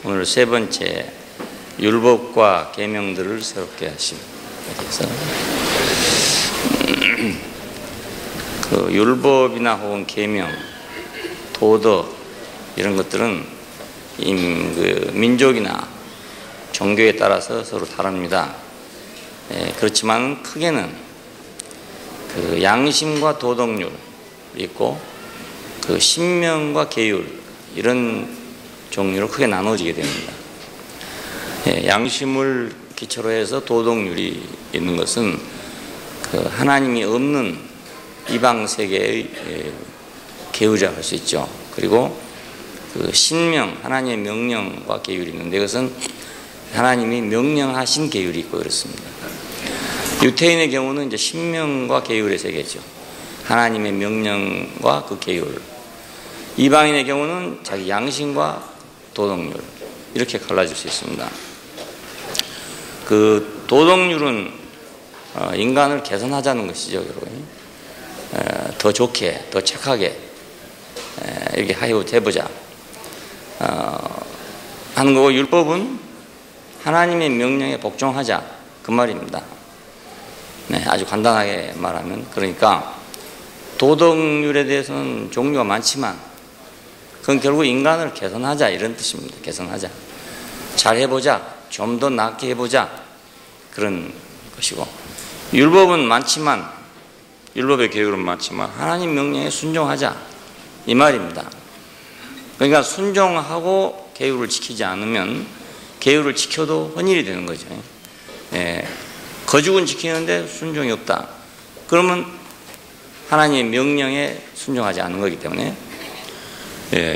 오늘 세 번째 율법과 계명들을 새롭게 하심에 대해서 그 율법이나 혹은 계명, 도덕 이런 것들은 그 민족이나 종교에 따라서 서로 다릅니다. 그렇지만 크게는 그 양심과 도덕률 있고 그 신명과 계율 이런 종류로 크게 나눠지게 됩니다. 양심을 기초로 해서 도덕률이 있는 것은 그 하나님이 없는 이방 세계의 계율이라고 할 수 있죠. 그리고 그 신명, 하나님의 명령과 계율이 있는데 이것은 하나님이 명령하신 계율이 있고 그렇습니다. 유태인의 경우는 이제 신명과 계율의 세계죠. 하나님의 명령과 그 계율. 이방인의 경우는 자기 양심과 도덕률 이렇게 갈라질 수 있습니다. 그 도덕률은 인간을 개선하자는 것이죠, 여러분. 더 좋게, 더 착하게 이렇게 해보자 하는 거고, 율법은 하나님의 명령에 복종하자 그 말입니다. 네, 아주 간단하게 말하면. 그러니까 도덕률에 대해서는 종류가 많지만 그건 결국 인간을 개선하자 이런 뜻입니다. 개선하자, 잘 해보자, 좀 더 낫게 해보자 그런 것이고, 율법은 많지만, 율법의 계율은 많지만 하나님 명령에 순종하자 이 말입니다. 그러니까 순종하고 계율을 지키지 않으면 계율을 지켜도 헌일이 되는 거죠. 거죽은 지키는데 순종이 없다. 그러면 하나님의 명령에 순종하지 않는 거기 때문에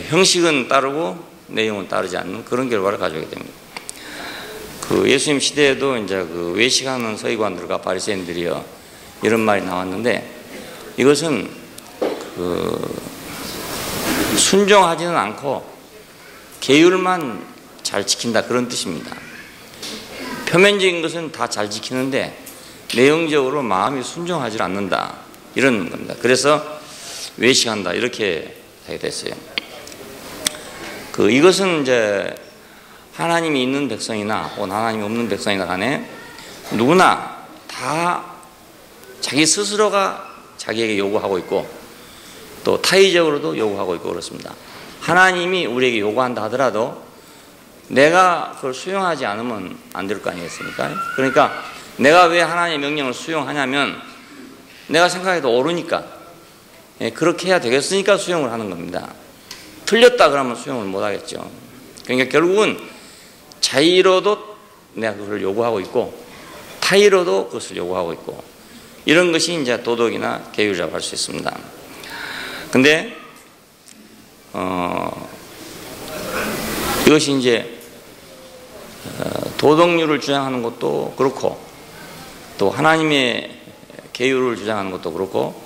형식은 따르고 내용은 따르지 않는 그런 결과를 가져오게 됩니다. 그 예수님 시대에도 이제 그 외식하는 서기관들과 바리새인들이요 이런 말이 나왔는데, 이것은 그 순종하지는 않고 계율만 잘 지킨다 그런 뜻입니다. 표면적인 것은 다 잘 지키는데 내용적으로 마음이 순종하지 않는다 이런 겁니다. 그래서 외식한다 이렇게 하게 됐어요. 그 이것은 이제 하나님이 있는 백성이나 혹은 하나님이 없는 백성이나 간에 누구나 다 자기 스스로가 자기에게 요구하고 있고 또 타의적으로도 요구하고 있고 그렇습니다. 하나님이 우리에게 요구한다 하더라도 내가 그걸 수용하지 않으면 안 될 거 아니겠습니까? 그러니까 내가 왜 하나님의 명령을 수용하냐면 내가 생각해도 옳으니까, 그렇게 해야 되겠으니까 수용을 하는 겁니다. 틀렸다 그러면 수용을 못 하겠죠. 그러니까 결국은 자의로도 내가 그걸 요구하고 있고 타의로도 그것을 요구하고 있고, 이런 것이 이제 도덕이나 계율이라고 할 수 있습니다. 근데 이것이 이제 도덕률을 주장하는 것도 그렇고 또 하나님의 계율을 주장하는 것도 그렇고,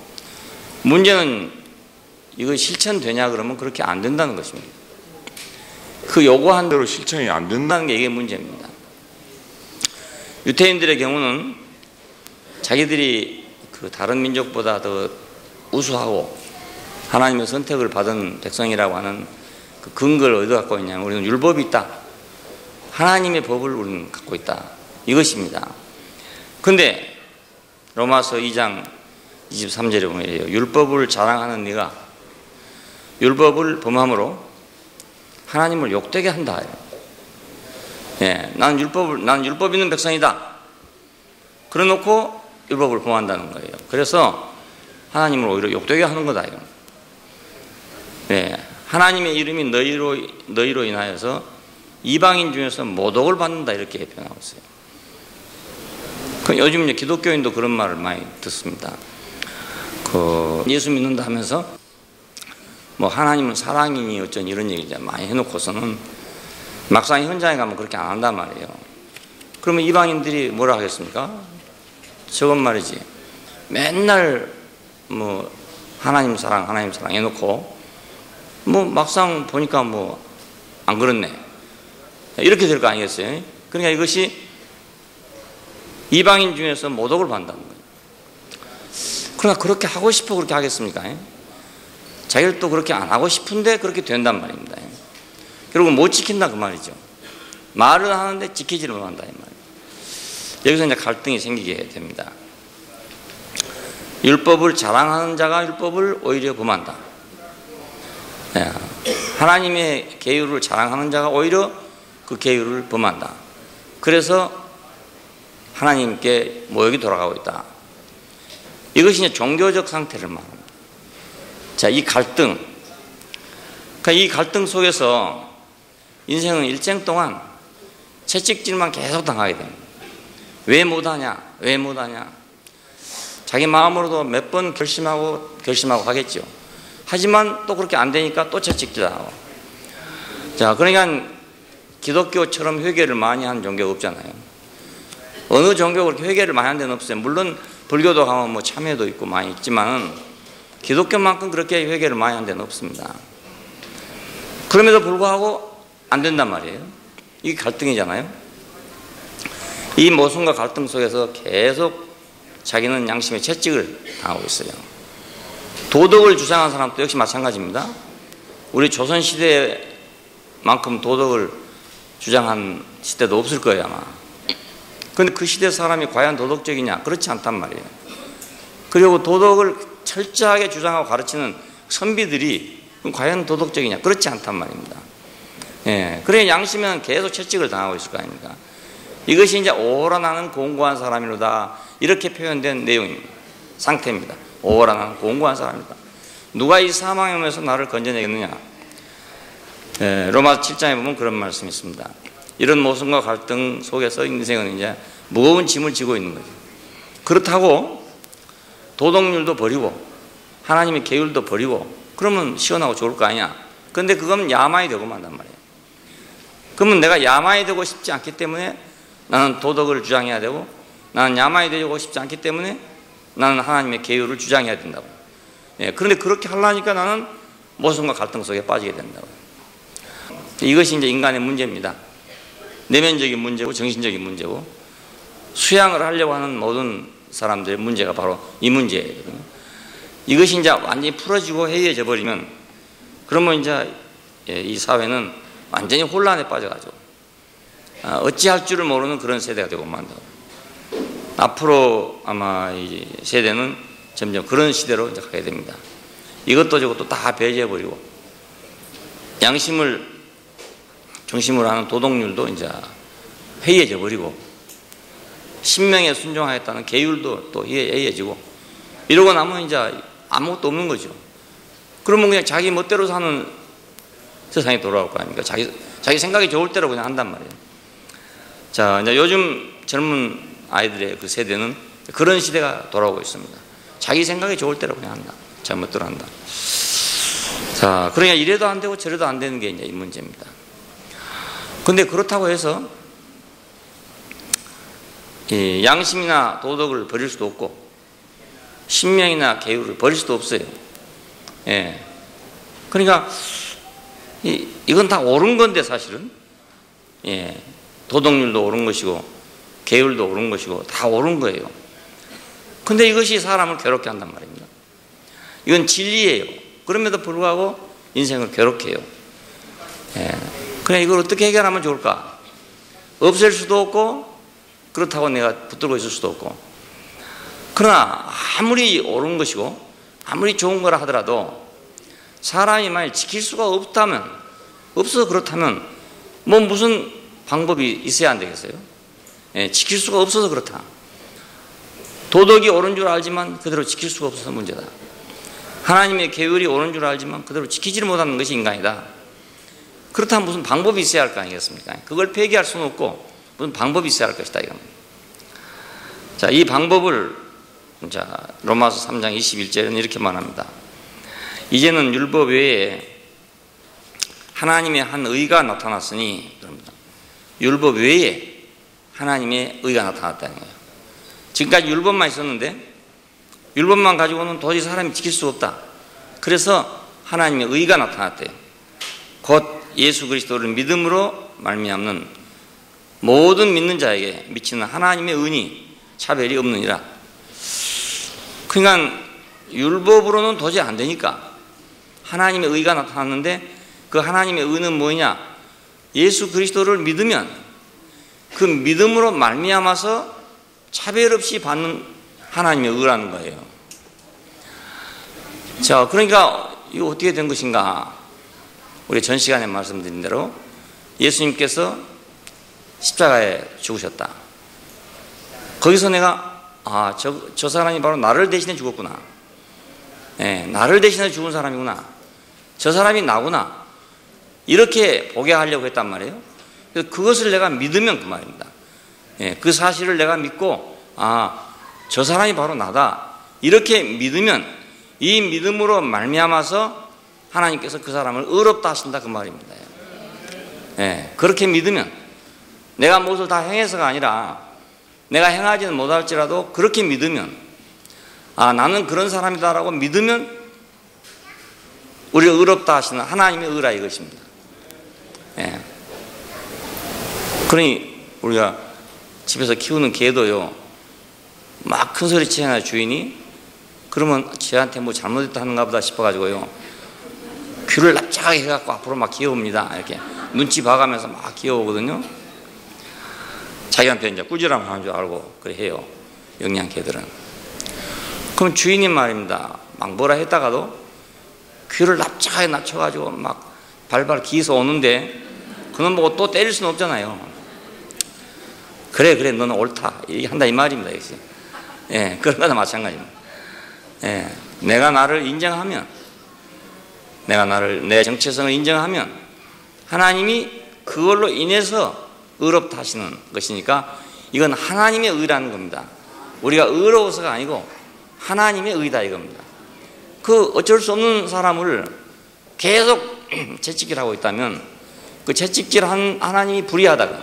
문제는 이거 실천되냐 그러면 그렇게 안 된다는 것입니다. 그 요구한 대로 실천이 안 된다는 게 이게 문제입니다. 유태인들의 경우는 자기들이 그 다른 민족보다 더 우수하고 하나님의 선택을 받은 백성이라고 하는 그 근거를 어디서 갖고 있냐면 우리는 율법이 있다, 하나님의 법을 우리는 갖고 있다 이것입니다. 근데 로마서 2장 23절에 보면 율법을 자랑하는 네가 율법을 범함으로 하나님을 욕되게 한다. 나는 율법 있는 백성이다. 그래놓고 율법을 범한다는 거예요. 그래서 하나님을 오히려 욕되게 하는 거다. 하나님의 이름이 너희로 인하여서 이방인 중에서 모독을 받는다 이렇게 표현하고 있어요. 요즘 기독교인도 그런 말을 많이 듣습니다. 예수 믿는다 하면서 뭐 하나님은 사랑이니 어쩐 이런 얘기 많이 해놓고서는 막상 현장에 가면 그렇게 안 한단 말이에요. 그러면 이방인들이 뭐라 하겠습니까? 저건 말이지, 맨날 뭐 하나님 사랑 해놓고 뭐 막상 보니까 뭐 안 그렇네 이렇게 될 거 아니겠어요? 그러니까 이것이 이방인 중에서 모독을 받는다는 거예요. 그러나 그렇게 하고 싶어 그렇게 하겠습니까? 자기를 또 그렇게 안 하고 싶은데 그렇게 된단 말입니다. 결국 못 지킨다 그 말이죠. 말은 하는데 지키지를 못한다 이 말이에요. 여기서 이제 갈등이 생기게 됩니다. 율법을 자랑하는 자가 율법을 오히려 범한다. 하나님의 계율을 자랑하는 자가 오히려 그 계율을 범한다. 그래서 하나님께 모욕이 돌아가고 있다. 이것이 이제 종교적 상태를 말합니다. 자, 이 갈등, 그러니까 이 갈등 속에서 인생은 일생 동안 채찍질만 계속 당하게 됩니다. 왜 못하냐? 왜 못하냐? 자기 마음으로도 몇 번 결심하고 하겠죠. 하지만 또 그렇게 안 되니까 또 채찍질하고. 자, 그러니까 기독교처럼 회개를 많이 하는 종교가 없잖아요. 어느 종교가 그렇게 회개를 많이 하는 데는 없어요. 물론 불교도 가면 뭐 참회도 있고 많이 있지만 기독교만큼 그렇게 회개를 많이 하는 데는 없습니다. 그럼에도 불구하고 안 된단 말이에요. 이게 갈등이잖아요. 이 모순과 갈등 속에서 계속 자기는 양심의 채찍을 당하고 있어요. 도덕을 주장한 사람도 역시 마찬가지입니다. 우리 조선시대만큼 도덕을 주장한 시대도 없을 거예요 아마. 그런데 그 시대 사람이 과연 도덕적이냐? 그렇지 않단 말이에요. 그리고 도덕을 철저하게 주장하고 가르치는 선비들이 과연 도덕적이냐? 그렇지 않단 말입니다. 그래 양심은 계속 채찍을 당하고 있을 거 아닙니까? 이것이 이제 오호라 나는 공고한 사람이로다 이렇게 표현된 내용입니다. 상태입니다. 오호라 나는 공고한 사람이다. 누가 이 사망의 몸에서 나를 건져내겠느냐? 로마서 7장에 보면 그런 말씀이 있습니다. 이런 모순과 갈등 속에서 인생은 이제 무거운 짐을 지고 있는 거죠. 그렇다고 도덕률도 버리고 하나님의 계율도 버리고 그러면 시원하고 좋을 거 아니야. 그런데 그건 야만이 되고 만단 말이에요. 그러면 내가 야만이 되고 싶지 않기 때문에 나는 도덕을 주장해야 되고 나는 야만이 되고 싶지 않기 때문에 나는 하나님의 계율을 주장해야 된다고. 그런데 그렇게 하려니까 나는 모순과 갈등 속에 빠지게 된다고. 이것이 이제 인간의 문제입니다. 내면적인 문제고 정신적인 문제고 수양을 하려고 하는 모든 사람들의 문제가 바로 이 문제거든요. 이것이 이제 완전히 풀어지고 해이해져 버리면 그러면 이제 이 사회는 완전히 혼란에 빠져가죠. 어찌할 줄을 모르는 그런 세대가 되고 만다고. 앞으로 아마 이 세대는 점점 그런 시대로 이제 가게 됩니다. 이것도 저것도 다 배제해버리고 양심을 중심으로 하는 도덕률도 이제 해이해져 버리고 신명에 순종하겠다는 계율도 또 해이해지고 이러고 나면 이제 아무것도 없는 거죠. 그러면 그냥 자기 멋대로 사는 세상이 돌아올 거 아닙니까? 자기 생각이 좋을 대로 그냥 한단 말이에요. 자, 이제 요즘 젊은 아이들의 그 세대는 그런 시대가 돌아오고 있습니다. 자기 생각이 좋을 대로 그냥 한다. 자기 멋대로 한다. 자, 그러니까 이래도 안 되고 저래도 안 되는 게 이제 이 문제입니다. 근데 그렇다고 해서 이 양심이나 도덕을 버릴 수도 없고 신명이나 계율을 버릴 수도 없어요. 그러니까 이건 다 옳은 건데 사실은 도덕률도 옳은 것이고 계율도 옳은 것이고 다 옳은 거예요. 근데 이것이 사람을 괴롭게 한단 말입니다. 이건 진리예요. 그럼에도 불구하고 인생을 괴롭게 해요. 그래 이걸 어떻게 해결하면 좋을까? 없앨 수도 없고 그렇다고 내가 붙들고 있을 수도 없고 그러나 아무리 옳은 것이고 아무리 좋은 거라 하더라도 사람이 만약 지킬 수가 없어서 그렇다면 뭐 무슨 방법이 있어야 안 되겠어요? 지킬 수가 없어서 그렇다. 도덕이 옳은 줄 알지만 그대로 지킬 수가 없어서 문제다. 하나님의 계율이 옳은 줄 알지만 그대로 지키지를 못하는 것이 인간이다. 그렇다면 무슨 방법이 있어야 할 거 아니겠습니까? 그걸 폐기할 수는 없고 무슨 방법이 있어야 할 것이다 이겁니다. 자, 이 방법을 로마서 3장 21절에는 이렇게 말합니다. 이제는 율법 외에 하나님의 한 의가 나타났으니 그럽니다. 율법 외에 하나님의 의가 나타났다는 거예요. 지금까지 율법만 있었는데 율법만 가지고는 도저히 사람이 지킬 수 없다. 그래서 하나님의 의가 나타났대요. 곧 예수 그리스도를 믿음으로 말미암는 모든 믿는 자에게 미치는 하나님의 은이 차별이 없느니라. 그러니까 율법으로는 도저히 안 되니까 하나님의 의가 나타났는데 그 하나님의 의는 뭐냐? 예수 그리스도를 믿으면 그 믿음으로 말미암아서 차별 없이 받는 하나님의 의라는 거예요. 자, 그러니까 이거 어떻게 된 것인가? 우리 전 시간에 말씀드린 대로 예수님께서 십자가에 죽으셨다. 거기서 내가 저 사람이 바로 나를 대신해 죽었구나. 나를 대신해 죽은 사람이구나. 저 사람이 나구나. 이렇게 보게 하려고 했단 말이에요. 그래서 그것을 내가 믿으면 그 말입니다. 그 사실을 내가 믿고 저 사람이 바로 나다. 이렇게 믿으면 이 믿음으로 말미암아서 하나님께서 그 사람을 의롭다 하신다 그 말입니다. 그렇게 믿으면 내가 무엇을 다 행해서가 아니라 내가 행하지는 못할지라도 그렇게 믿으면 나는 그런 사람이다라고 믿으면 우리를 의롭다 하시는 하나님의 의라 이것입니다. 그러니 우리가 집에서 키우는 개도요 막 큰 소리 치잖아요 주인이. 그러면 쟤한테 뭐 잘못했다 하는가 보다 싶어가지고요 귀를 납작하게 해갖고 앞으로 막 기어옵니다. 이렇게 눈치 봐가면서 막 기어오거든요. 자기한테 이제 꾸지람 하는 줄 알고 그래 해요 영양개들은. 그럼 주인이 말입니다 막 뭐라 했다가도 귀를 납작하게 낮춰가지고 막 발발 기어서 오는데 그놈 보고 또 때릴 수는 없잖아요. 그래 너는 옳다 이렇게 한다 이 말입니다. 역시 그런 거나 마찬가지입니다. 내가 나를 인정하면 내 정체성을 인정하면 하나님이 그걸로 인해서 의롭다 하시는 것이니까 이건 하나님의 의라는 겁니다. 우리가 의로워서가 아니고 하나님의 의다 이겁니다. 그 어쩔 수 없는 사람을 계속 채찍질 하고 있다면 그 채찍질한 하나님이 불의하다가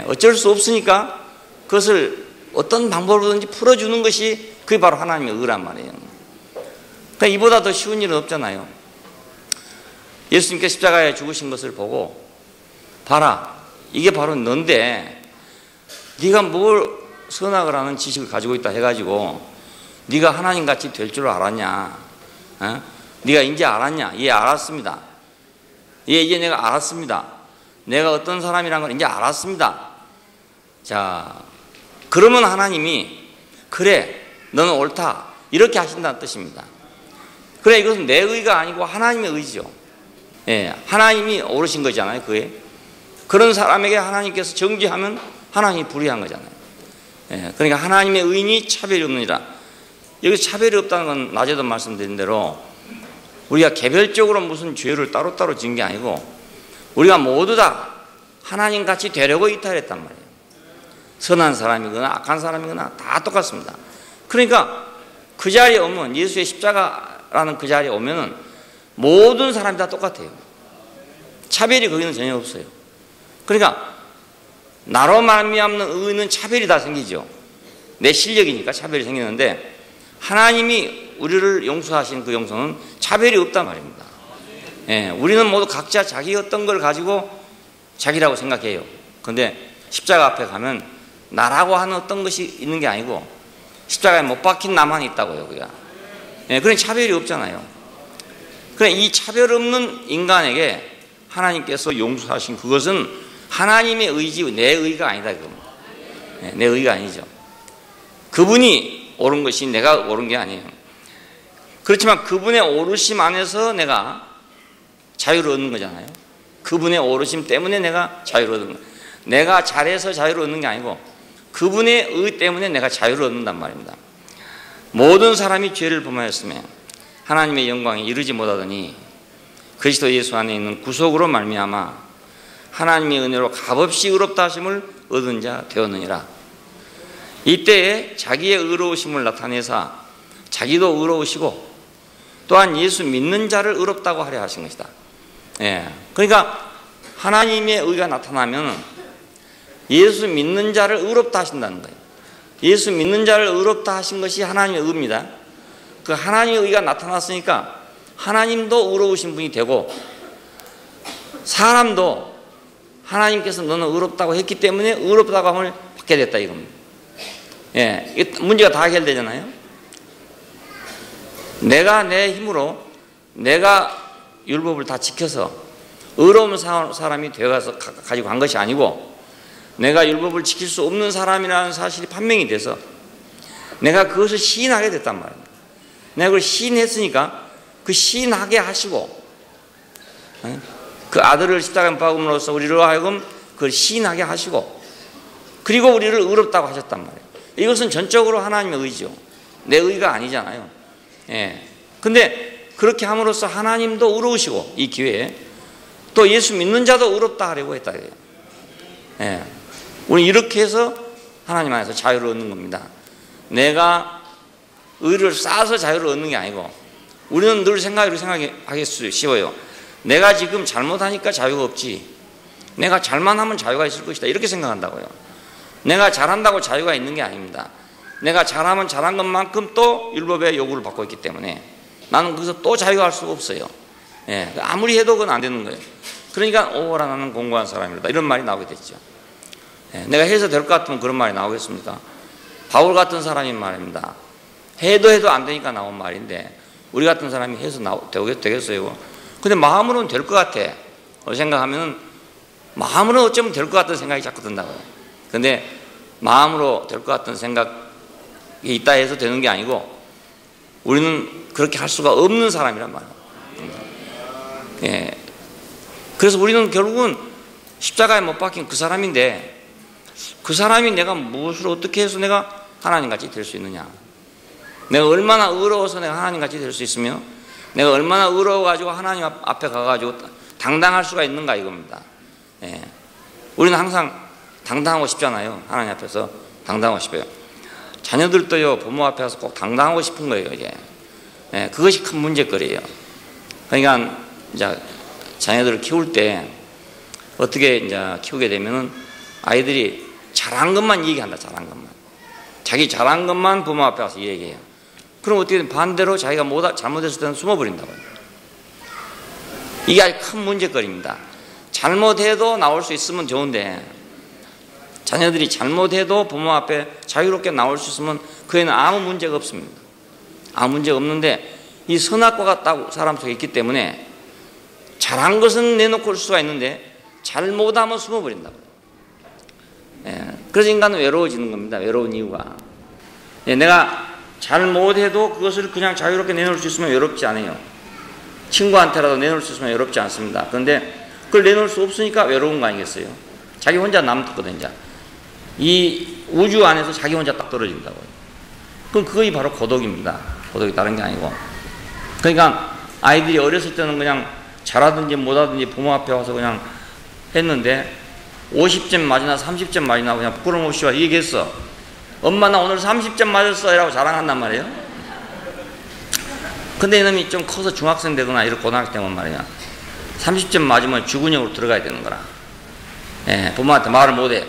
어쩔 수 없으니까 그것을 어떤 방법으로든지 풀어주는 것이 그게 바로 하나님의 의란 말이에요. 그러니까 이보다 더 쉬운 일은 없잖아요. 예수님께 십자가에 죽으신 것을 보고 봐라 이게 바로 너인데 네가 뭘 선악을 하는 지식을 가지고 있다 해가지고 네가 하나님같이 될 줄 알았냐? 네가 이제 알았냐? 예 알았습니다. 이제 내가 알았습니다. 내가 어떤 사람이라는 걸 이제 알았습니다. 자 그러면 하나님이 그래 너는 옳다 이렇게 하신다는 뜻입니다. 그래 이것은 내 의가 아니고 하나님의 의지죠. 하나님이 오르신 거잖아요. 그런 사람에게 하나님께서 정죄하면 하나님이 불의한 거잖아요. 그러니까 하나님의 의인이 차별이 없느니라. 여기서 차별이 없다는 건 낮에도 말씀드린 대로 우리가 개별적으로 무슨 죄를 따로따로 지은 게 아니고 우리가 모두 다 하나님같이 되려고 이탈했단 말이에요. 선한 사람이거나 악한 사람이거나 다 똑같습니다. 그러니까 그 자리에 오면 예수의 십자가라는 그 자리에 오면은 모든 사람이 다 똑같아요. 차별이 거기는 전혀 없어요. 그러니까 나로 말미암는 의는 차별이 다 생기죠. 내 실력이니까 차별이 생기는데 하나님이 우리를 용서하신 그 용서는 차별이 없단 말입니다. 우리는 모두 각자 자기 어떤 걸 가지고 자기라고 생각해요. 그런데 십자가 앞에 가면 나라고 하는 어떤 것이 있는 게 아니고 십자가에 못 박힌 나만 있다고요. 그런 차별이 없잖아요. 그래 이 차별 없는 인간에게 하나님께서 용서하신 그것은 하나님의 의지, 내 의가 아니다 그겁니다. 내 의가 아니죠. 그분이 옳은 것이 내가 옳은 게 아니에요. 그렇지만 그분의 오르심 안에서 내가 자유를 얻는 거잖아요. 그분의 오르심 때문에 내가 자유를 얻는 거예요. 내가 잘해서 자유를 얻는 게 아니고 그분의 의 때문에 내가 자유를 얻는단 말입니다. 모든 사람이 죄를 범하였으며 하나님의 영광에 이르지 못하더니 그리스도 예수 안에 있는 구속으로 말미암아 하나님의 은혜로 값없이 의롭다 하심을 얻은 자 되었느니라. 이때에 자기의 의로우심을 나타내사 자기도 의로우시고 또한 예수 믿는 자를 의롭다고 하려 하신 것이다. 그러니까 하나님의 의가 나타나면 예수 믿는 자를 의롭다 하신다는 거예요. 예수 믿는 자를 의롭다 하신 것이 하나님의 의입니다. 그 하나님의 의가 나타났으니까 하나님도 의로우신 분이 되고 사람도 하나님께서 너는 의롭다고 했기 때문에 의롭다고 함을 받게 됐다 이겁니다. 문제가 다 해결되잖아요. 내가 내 힘으로 내가 율법을 다 지켜서 의로운 사람이 되어서 가지고 간 것이 아니고 내가 율법을 지킬 수 없는 사람이라는 사실이 판명이 돼서 내가 그것을 시인하게 됐단 말입니다. 내가 그걸 시인했으니까 그 시인하게 하시고 그 아들을 십자가에 못 박음으로써 우리로 하여금 그걸 시인하게 하시고 그리고 우리를 의롭다고 하셨단 말이에요. 이것은 전적으로 하나님의 의지요. 내 의가 아니잖아요. 예. 근데 그렇게 함으로써 하나님도 의로우시고 이 기회에 또 예수 믿는 자도 의롭다 하려고 했다. 예. 우리 이렇게 해서 하나님 안에서 자유를 얻는 겁니다. 내가 의를 쌓아서 자유를 얻는 게 아니고 우리는 늘 생각하기 쉬워요. 내가 지금 잘못하니까 자유가 없지. 내가 잘만 하면 자유가 있을 것이다. 이렇게 생각한다고요. 내가 잘한다고 자유가 있는 게 아닙니다. 내가 잘하면 잘한 것만큼 또 율법의 요구를 받고 있기 때문에 나는 거기서 또 자유할 수가 없어요. 예, 아무리 해도 그건 안 되는 거예요. 그러니까 오라 나는 공고한 사람이다 이런 말이 나오게 됐죠. 예, 내가 해서 될 것 같으면 그런 말이 나오겠습니까? 바울 같은 사람이 말입니다. 해도 안 되니까 나온 말인데 우리 같은 사람이 해서 되겠어요? 근데 마음으로는 될 것 같아 생각하면 마음으로 어쩌면 될 것 같은 생각이 자꾸 든다고요. 근데 마음으로 될 것 같은 생각이 있다 해서 되는 게 아니고 우리는 그렇게 할 수가 없는 사람이란 말이에요. 예. 그래서 우리는 결국은 십자가에 못 박힌 그 사람인데 그 사람이 내가 무엇을 어떻게 해서 내가 하나님같이 될 수 있느냐, 내가 얼마나 의로워서 내가 하나님같이 될 수 있으며 내가 얼마나 의로워가지고 하나님 앞에 가가지고 당당할 수가 있는가 이겁니다. 예. 우리는 항상 당당하고 싶잖아요. 하나님 앞에서 당당하고 싶어요. 자녀들도요 부모 앞에 가서 꼭 당당하고 싶은 거예요. 이게 예, 그것이 큰 문제거리예요. 그러니까 이제 자녀들을 키울 때 어떻게 이제 키우게 되면은 아이들이 잘한 것만 얘기한다. 잘한 것만, 자기 잘한 것만 부모 앞에 가서 얘기해요. 그럼 어떻게 반대로 자기가 잘못했을 때는 숨어버린다고요. 이게 아주 큰 문제거리입니다. 잘못해도 나올 수 있으면 좋은데 자녀들이 잘못해도 부모 앞에 자유롭게 나올 수 있으면 그에는 아무 문제가 없습니다. 아무 문제가 없는데 이 선악과가 딱 사람 속에 있기 때문에 잘한 것은 내놓고 올 수가 있는데 잘못하면 숨어버린다고요. 예, 그래서 인간은 외로워지는 겁니다. 외로운 이유가 내가 잘못해도 그것을 그냥 자유롭게 내놓을 수 있으면 외롭지 않아요. 친구한테라도 내놓을 수 있으면 외롭지 않습니다. 그런데 그걸 내놓을 수 없으니까 외로운 거 아니겠어요? 자기 혼자 남았거든요. 이 우주 안에서 자기 혼자 딱 떨어진다고요. 그럼 그것이 바로 고독입니다. 고독이 다른 게 아니고. 그러니까 아이들이 어렸을 때는 그냥 잘하든지 못하든지 부모 앞에 와서 그냥 했는데 50점 맞으나 30점 맞으나 그냥 부끄러움 없이 와 얘기했어. 엄마 나 오늘 30점 맞았어 이라고 자랑한단 말이에요. 근데 이놈이 좀 커서 중학생 되거나 이런 고등학생 되면 말이야 30점 맞으면 주근역으로 들어가야 되는 거라. 예, 부모한테 말을 못해.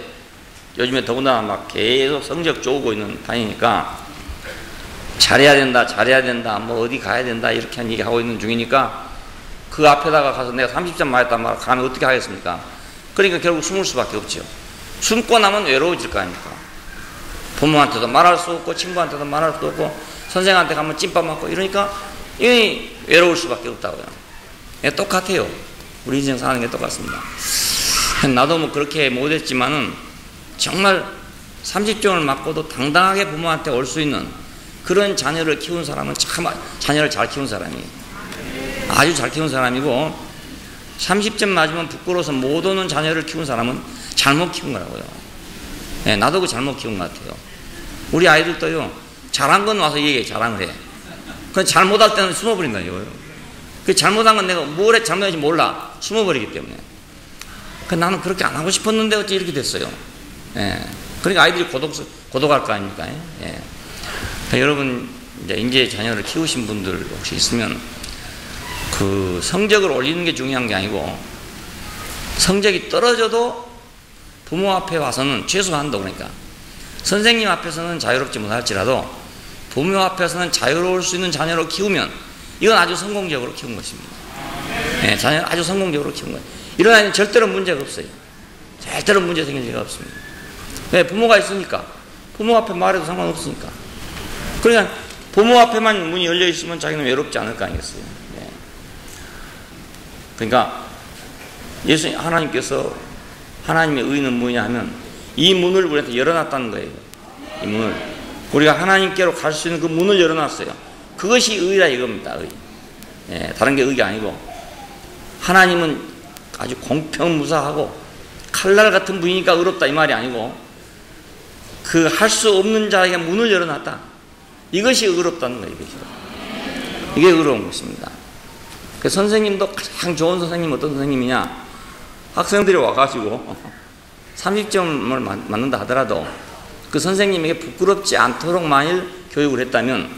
요즘에 더군다나 막 계속 성적 쪼고 있는 다니니까 잘해야 된다 뭐 어디 가야 된다 이렇게 한 얘기 하고 있는 중이니까 그 앞에다가 가서 내가 30점 맞았단 말을 가면 어떻게 하겠습니까? 그러니까 결국 숨을 수밖에 없죠. 숨고 나면 외로워질 거 아닙니까? 부모한테도 말할 수 없고 친구한테도 말할 수 없고 선생한테 가면 찐밥 맞고 이러니까 이 외로울 수밖에 없다고요. 똑같아요. 우리 인생 사는 게 똑같습니다. 나도 뭐 그렇게 못했지만은 정말 30점을 맞고도 당당하게 부모한테 올 수 있는 그런 자녀를 키운 사람은 참 자녀를 잘 키운 사람이에요. 아주 잘 키운 사람이고 30점 맞으면 부끄러워서 못 오는 자녀를 키운 사람은 잘못 키운 거라고요. 네, 나도 그 잘못 키운 것 같아요. 우리 아이들도요 잘한 건 와서 얘기해. 자랑을 해. 그건 잘못할 때는 숨어버린다 이거예요. 그 잘못한 건 내가 뭘 잘못했는지 몰라. 숨어버리기 때문에. 나는 그렇게 안 하고 싶었는데 어찌 이렇게 됐어요. 예. 그러니까 아이들이 고독할 거 아닙니까? 예. 여러분 이제 인재 자녀를 키우신 분들 혹시 있으면 그 성적을 올리는 게 중요한 게 아니고 성적이 떨어져도 부모 앞에 와서는 최소한도 그러니까 선생님 앞에서는 자유롭지 못할지라도 부모 앞에서는 자유로울 수 있는 자녀로 키우면 이건 아주 성공적으로 키운 것입니다. 예, 자녀를 아주 성공적으로 키운 거예요. 이런 아이는 절대로 문제가 없어요. 절대로 문제 생길 리가 없습니다. 왜? 부모가 있으니까. 부모 앞에 말해도 상관없으니까. 그러니까 부모 앞에만 문이 열려 있으면 자기는 외롭지 않을 거 아니겠어요. 네. 그러니까 하나님께서 하나님의 의는 뭐냐 하면 이 문을 우리한테 열어놨다는 거예요. 이 문을. 우리가 하나님께로 갈 수 있는 그 문을 열어놨어요. 그것이 의라 이겁니다. 의. 예, 다른 게 의가 아니고, 하나님은 아주 공평무사하고 칼날 같은 분이니까 의롭다 이 말이 아니고, 그 할 수 없는 자에게 문을 열어놨다. 이것이 의롭다는 거예요. 이게 의로운 것입니다. 그 선생님도 가장 좋은 선생님 어떤 선생님이냐? 학생들이 와가지고 30점을 맞는다 하더라도 그 선생님에게 부끄럽지 않도록 만일 교육을 했다면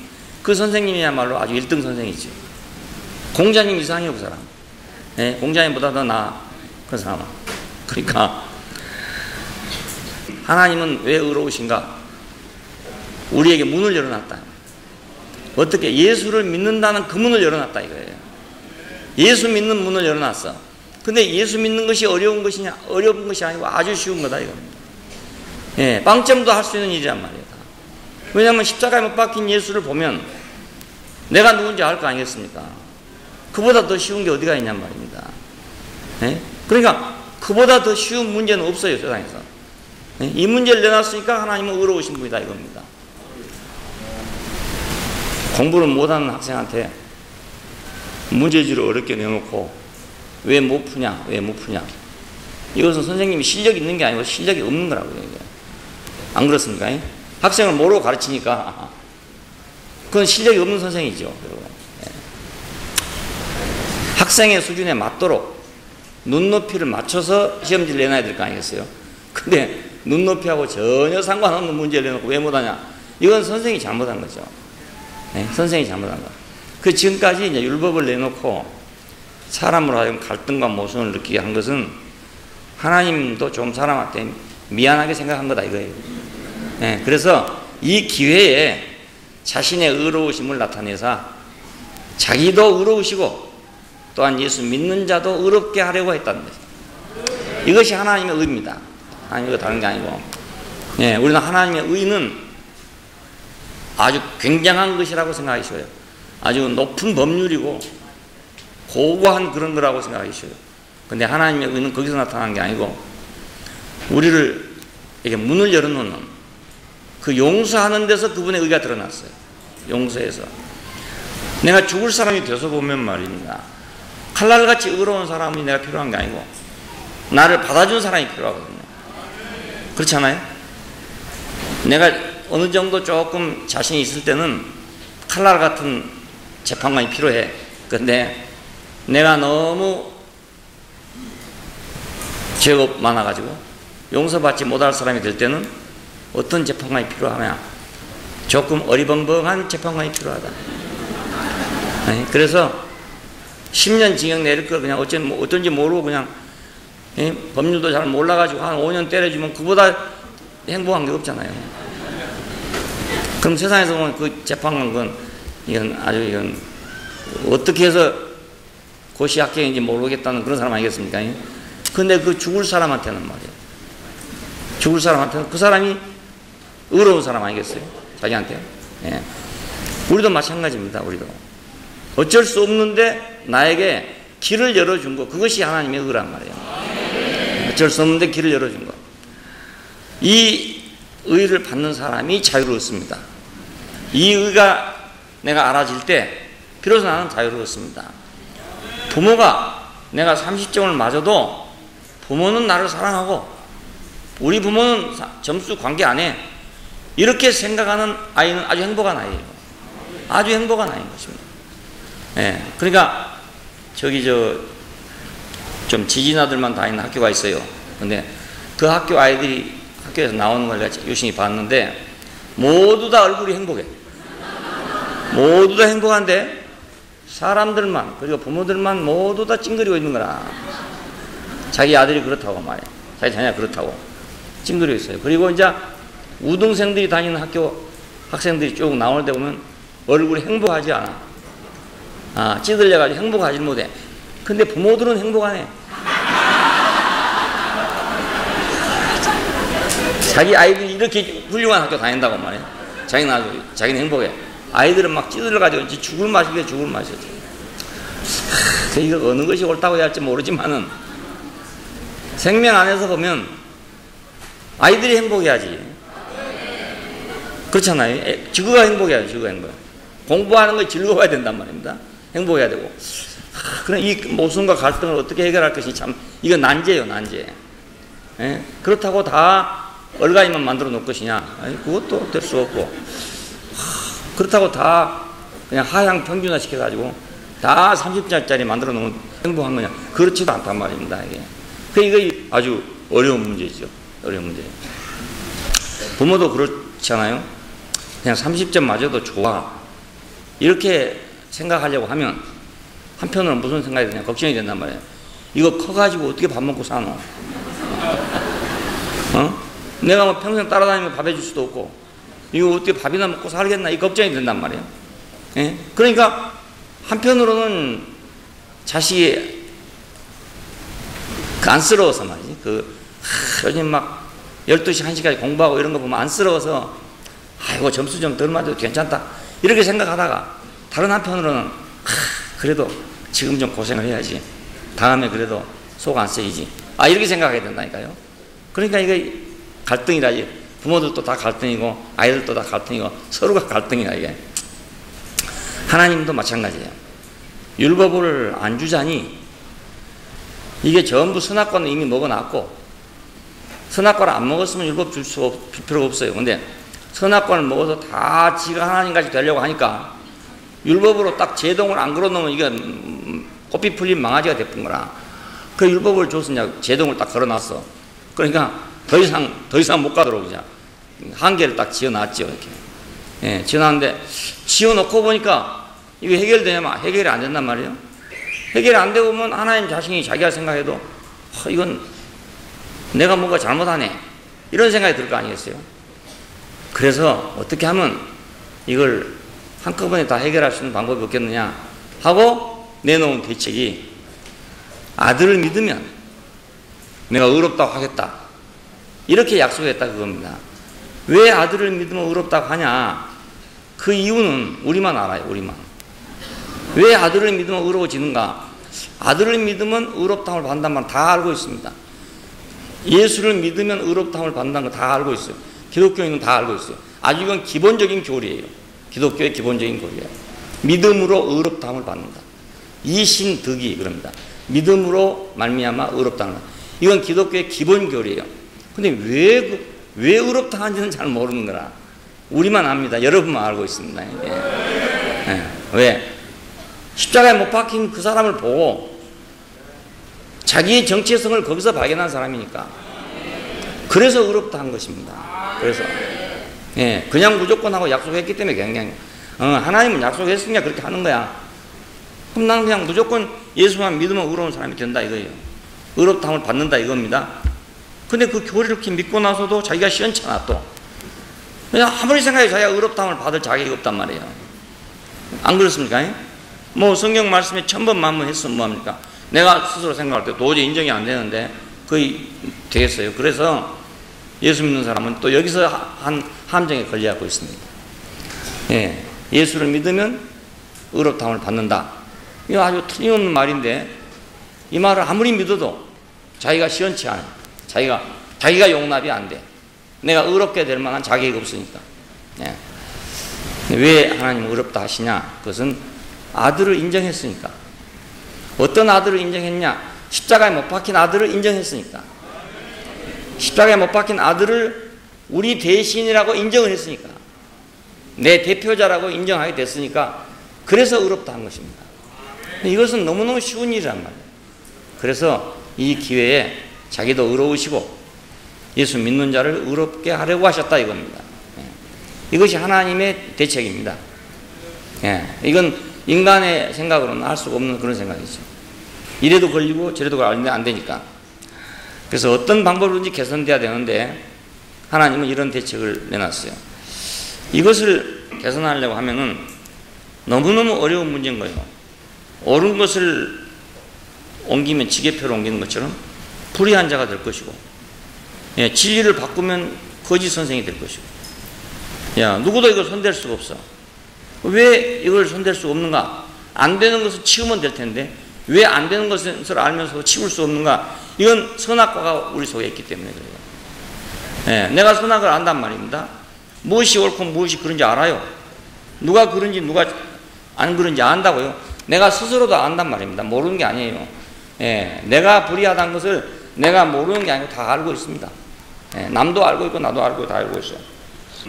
그 선생님이야말로 아주 1등 선생이죠. 공자님 이상이요, 그 사람. 네, 공자님보다 더 나아, 그 사람은. 그러니까 하나님은 왜 의로우신가? 우리에게 문을 열어놨다. 어떻게? 예수를 믿는다는 그 문을 열어놨다 이거예요. 예수 믿는 문을 열어놨어. 근데 예수 믿는 것이 어려운 것이냐? 어려운 것이 아니고 아주 쉬운 거다 이겁니다. 예, 빵점도 할 수 있는 일이란 말이에요. 왜냐하면 십자가에 못 박힌 예수를 보면 내가 누군지 알 거 아니겠습니까? 그보다 더 쉬운 게 어디가 있냔 말입니다. 예? 그러니까 그보다 더 쉬운 문제는 없어요, 세상에서. 예? 이 문제를 내놨으니까 하나님은 의로우신 분이다 이겁니다. 공부를 못하는 학생한테 문제지를 어렵게 내놓고 왜 못 푸냐, 왜 못 푸냐. 이것은 선생님이 실력이 있는 게 아니고 실력이 없는 거라고요. 이게. 안 그렇습니까? 학생을 모르고 가르치니까 그건 실력이 없는 선생이죠. 예. 학생의 수준에 맞도록 눈높이를 맞춰서 시험지를 내놔야 될 거 아니겠어요? 근데 눈높이하고 전혀 상관없는 문제를 내놓고 왜 못하냐? 이건 선생이 잘못한 거죠. 네, 선생이 잘못한 거. 그 지금까지 이제 율법을 내놓고 사람으로 하여금 갈등과 모순을 느끼게 한 것은 하나님도 좀 사람한테 미안하게 생각한 거다 이거예요. 네, 그래서 이 기회에 자신의 의로우심을 나타내사 자기도 의로우시고 또한 예수 믿는 자도 의롭게 하려고 했다는 거죠. 이것이 하나님의 의입니다. 하나님과 다른 게 아니고. 네, 우리는 하나님의 의는 아주 굉장한 것이라고 생각하기 쉬워요. 아주 높은 법률이고 고고한 그런 거라고 생각하기 쉬워요. 근데 하나님의 의는 거기서 나타나는 게 아니고 우리를 이렇게 문을 열어놓는 그 용서하는 데서 그분의 의가 드러났어요. 용서해서. 내가 죽을 사람이 돼서 보면 말입니다. 칼날같이 의로운 사람이 내가 필요한 게 아니고 나를 받아준 사람이 필요하거든요. 그렇잖아요? 내가 어느 정도 조금 자신이 있을 때는 칼날 같은 재판관이 필요해. 근데 내가 너무 죄가 많아가지고 용서받지 못할 사람이 될 때는 어떤 재판관이 필요하냐? 조금 어리벙벙한 재판관이 필요하다. 네? 그래서 10년 징역 내릴 걸 그냥 어쩐지 모르고 그냥 법률도 잘 몰라가지고 한 5년 때려주면 그보다 행복한 게 없잖아요. 그럼 세상에서 보면 그 재판관 이건 아주 이건 어떻게 해서 고시 합격인지 모르겠다는 그런 사람 아니겠습니까? 근데 그 죽을 사람한테는 말이에요. 죽을 사람한테는 그 사람이 의로운 사람 아니겠어요? 자기한테. 예. 우리도 마찬가지입니다. 우리도. 어쩔 수 없는데 나에게 길을 열어준 거, 그것이 하나님의 의란 말이에요. 어쩔 수 없는데 길을 열어준 거. 이 의를 받는 사람이 자유로웠습니다. 이 의가 내가 알아질 때 비로소 나는 자유로웠습니다. 부모가 내가 30점을 맞아도 부모는 나를 사랑하고 우리 부모는 점수 관계 안 해. 이렇게 생각하는 아이는 아주 행복한 아이예요. 아주 행복한 아이인 것입니다. 예, 그러니까 좀 지진아들만 다니는 학교가 있어요. 근데 그 학교 아이들이 학교에서 나오는 걸 내가 유심히 봤는데 모두 다 얼굴이 행복해. 모두 다 행복한데 사람들만, 그리고 부모들만 모두 다 찡그리고 있는 거라. 자기 아들이 그렇다고 말이야. 자기 자녀가 그렇다고 찡그리고 있어요. 그리고 이제 우등생들이 다니는 학교 학생들이 쭉 나올 때 보면 얼굴이 행복하지 않아. 찌들려가지고 행복하지 못해. 근데 부모들은 행복하네. 자기 아이들이 이렇게 훌륭한 학교 다닌다고 말이야. 자기는 행복해. 아이들은 막 찌들려가지고 죽을 맛이게 죽을 맛이지. 이거 어느 것이 옳다고 해야 할지 모르지만은 생명 안에서 보면 아이들이 행복해야지. 그렇잖아요. 지구가 행복해야지. 지구가 행복. 공부하는 거 즐거워야 된단 말입니다. 행복해야 되고. 그럼 이 모순과 갈등을 어떻게 해결할 것이 참 이거 난제예요. 난제. 예? 그렇다고 다 얼간이만 만들어 놓을 것이냐? 아니, 그것도 될 수 없고. 그렇다고 다 그냥 하향 평준화 시켜가지고 다 30짜리 만들어 놓으면 행복한 거냐? 그렇지도 않단 말입니다. 이게 아주 어려운 문제죠. 어려운 문제. 부모도 그렇잖아요. 그냥 30점 맞아도 좋아. 이렇게 생각하려고 하면 한편으로는 무슨 생각이 드냐? 걱정이 된단 말이에요. 이거 커가지고 어떻게 밥 먹고 사노? 내가 뭐 평생 따라다니면 밥 해줄 수도 없고, 이거 어떻게 밥이나 먹고 살겠나? 이 걱정이 된단 말이에요. 예? 그러니까 한편으로는 자식이 안쓰러워서 말이지. 요즘 막 12시, 1시까지 공부하고 이런 거 보면 안쓰러워서, 아이고, 점수 좀 덜 맞아도 괜찮다. 이렇게 생각하다가, 다른 한편으로는, 그래도 지금 좀 고생을 해야지. 다음에 그래도 속 안 쓰이지. 이렇게 생각하게 된다니까요. 그러니까 이게 갈등이라지. 부모들도 다 갈등이고, 아이들도 다 갈등이고, 서로가 갈등이라, 이게. 하나님도 마찬가지예요. 율법을 안 주자니, 이게 전부 선악과는 이미 먹어놨고, 선악과를 안 먹었으면 율법 줄 필요가 없어요. 근데 선악과를 먹어서 다 지가 하나님같이 되려고 하니까 율법으로 딱 제동을 안 걸어놓으면 이게 꽃이 풀린 망아지가 돼쁜 거라. 그 율법을 줬으냐, 제동을 딱 걸어놨어. 그러니까 더 이상 못 가도록 이제 한계를 딱 지어놨죠. 이렇게. 예, 지어놨는데 지어놓고 보니까 이게 해결되냐면 해결이 안 된단 말이에요. 해결이 안 되고 보면 하나님 자신이 자기가 생각해도 이건 내가 뭔가 잘못하네. 이런 생각이 들 거 아니겠어요? 그래서 어떻게 하면 이걸 한꺼번에 다 해결할 수 있는 방법이 없겠느냐 하고 내놓은 대책이 아들을 믿으면 내가 의롭다고 하겠다. 이렇게 약속했다 그겁니다. 왜 아들을 믿으면 의롭다고 하냐? 그 이유는 우리만 알아요. 우리만. 왜 아들을 믿으면 의로워지는가? 아들을 믿으면 의롭다함을 받는다는 말 다 알고 있습니다. 예수를 믿으면 의롭다함을 받는다는 거 다 알고 있어요. 기독교인은 다 알고 있어요. 아주 이건 기본적인 교리예요. 기독교의 기본적인 교리예요. 믿음으로 의롭다함을 받는다. 이신득이 그럽니다. 믿음으로 말미암아 의롭다함을 받는다. 이건 기독교의 기본 교리예요. 근데 왜 의롭다 하는지는 잘 모르는 거라. 우리만 압니다. 여러분만 알고 있습니다. 왜? 십자가에 못 박힌 그 사람을 보고 자기의 정체성을 거기서 발견한 사람이니까. 그래서 의롭다 한 것입니다. 그래서 그냥 무조건 하고 약속했기 때문에 그냥 하나님은 약속했으니까 그렇게 하는 거야. 그럼 나는 그냥 무조건 예수만 믿으면 의로운 사람이 된다 이거예요. 의롭다함을 받는다 이겁니다. 근데 그 교리를 이렇게 믿고 나서도 자기가 시원찮아 또. 그냥 아무리 생각해도 자기가 의롭다함을 받을 자격이 없단 말이에요. 안 그렇습니까? 뭐 성경 말씀에 1000번 만번 했으면 뭐합니까? 내가 스스로 생각할 때 도저히 인정이 안 되는데 거의 되겠어요. 그래서 예수 믿는 사람은 또 여기서 한 함정에 걸려갖고 있습니다. 예수를 믿으면 의롭다함을 받는다. 이거 아주 틀림없는 말인데 이 말을 아무리 믿어도 자기가 시원치 않아. 자기가 용납이 안 돼. 내가 의롭게 될 만한 자격이 없으니까. 왜 하나님 의롭다 하시냐? 그것은 아들을 인정했으니까. 어떤 아들을 인정했냐? 십자가에 못 박힌 아들을 인정했으니까. 십자가에 못 박힌 아들을 우리 대신이라고 인정을 했으니까. 내 대표자라고 인정하게 됐으니까. 그래서 의롭다 한 것입니다. 이것은 너무너무 쉬운 일이란 말이에요. 그래서 이 기회에 자기도 의로우시고 예수 믿는 자를 의롭게 하려고 하셨다 이겁니다. 이것이 하나님의 대책입니다. 이건 인간의 생각으로는 할 수가 없는 그런 생각이죠. 이래도 걸리고 저래도 걸리는데 안 되니까. 그래서 어떤 방법으로든지 개선돼야 되는데 하나님은 이런 대책을 내놨어요. 이것을 개선하려고 하면은 너무너무 어려운 문제인 거예요. 옳은 것을 옮기면 지게표를 옮기는 것처럼 불의한 자가 될 것이고, 진리를 바꾸면 거짓 선생이 될 것이고, 누구도 이걸 손댈 수가 없어. 왜 이걸 손댈 수가 없는가? 안 되는 것을 치우면 될 텐데 왜 안 되는 것을 알면서도 치울 수 없는가? 이건 선악과가 우리 속에 있기 때문에 그래요. 예, 내가 선악을 안단 말입니다. 무엇이 옳고 무엇이 그런지 알아요. 누가 그런지 누가 안 그런지 안다고요. 내가 스스로도 안단 말입니다. 모르는 게 아니에요. 예, 내가 불의하다는 것을 내가 모르는 게 아니고 다 알고 있습니다. 예, 남도 알고 있고 나도 알고 다 알고 있어요.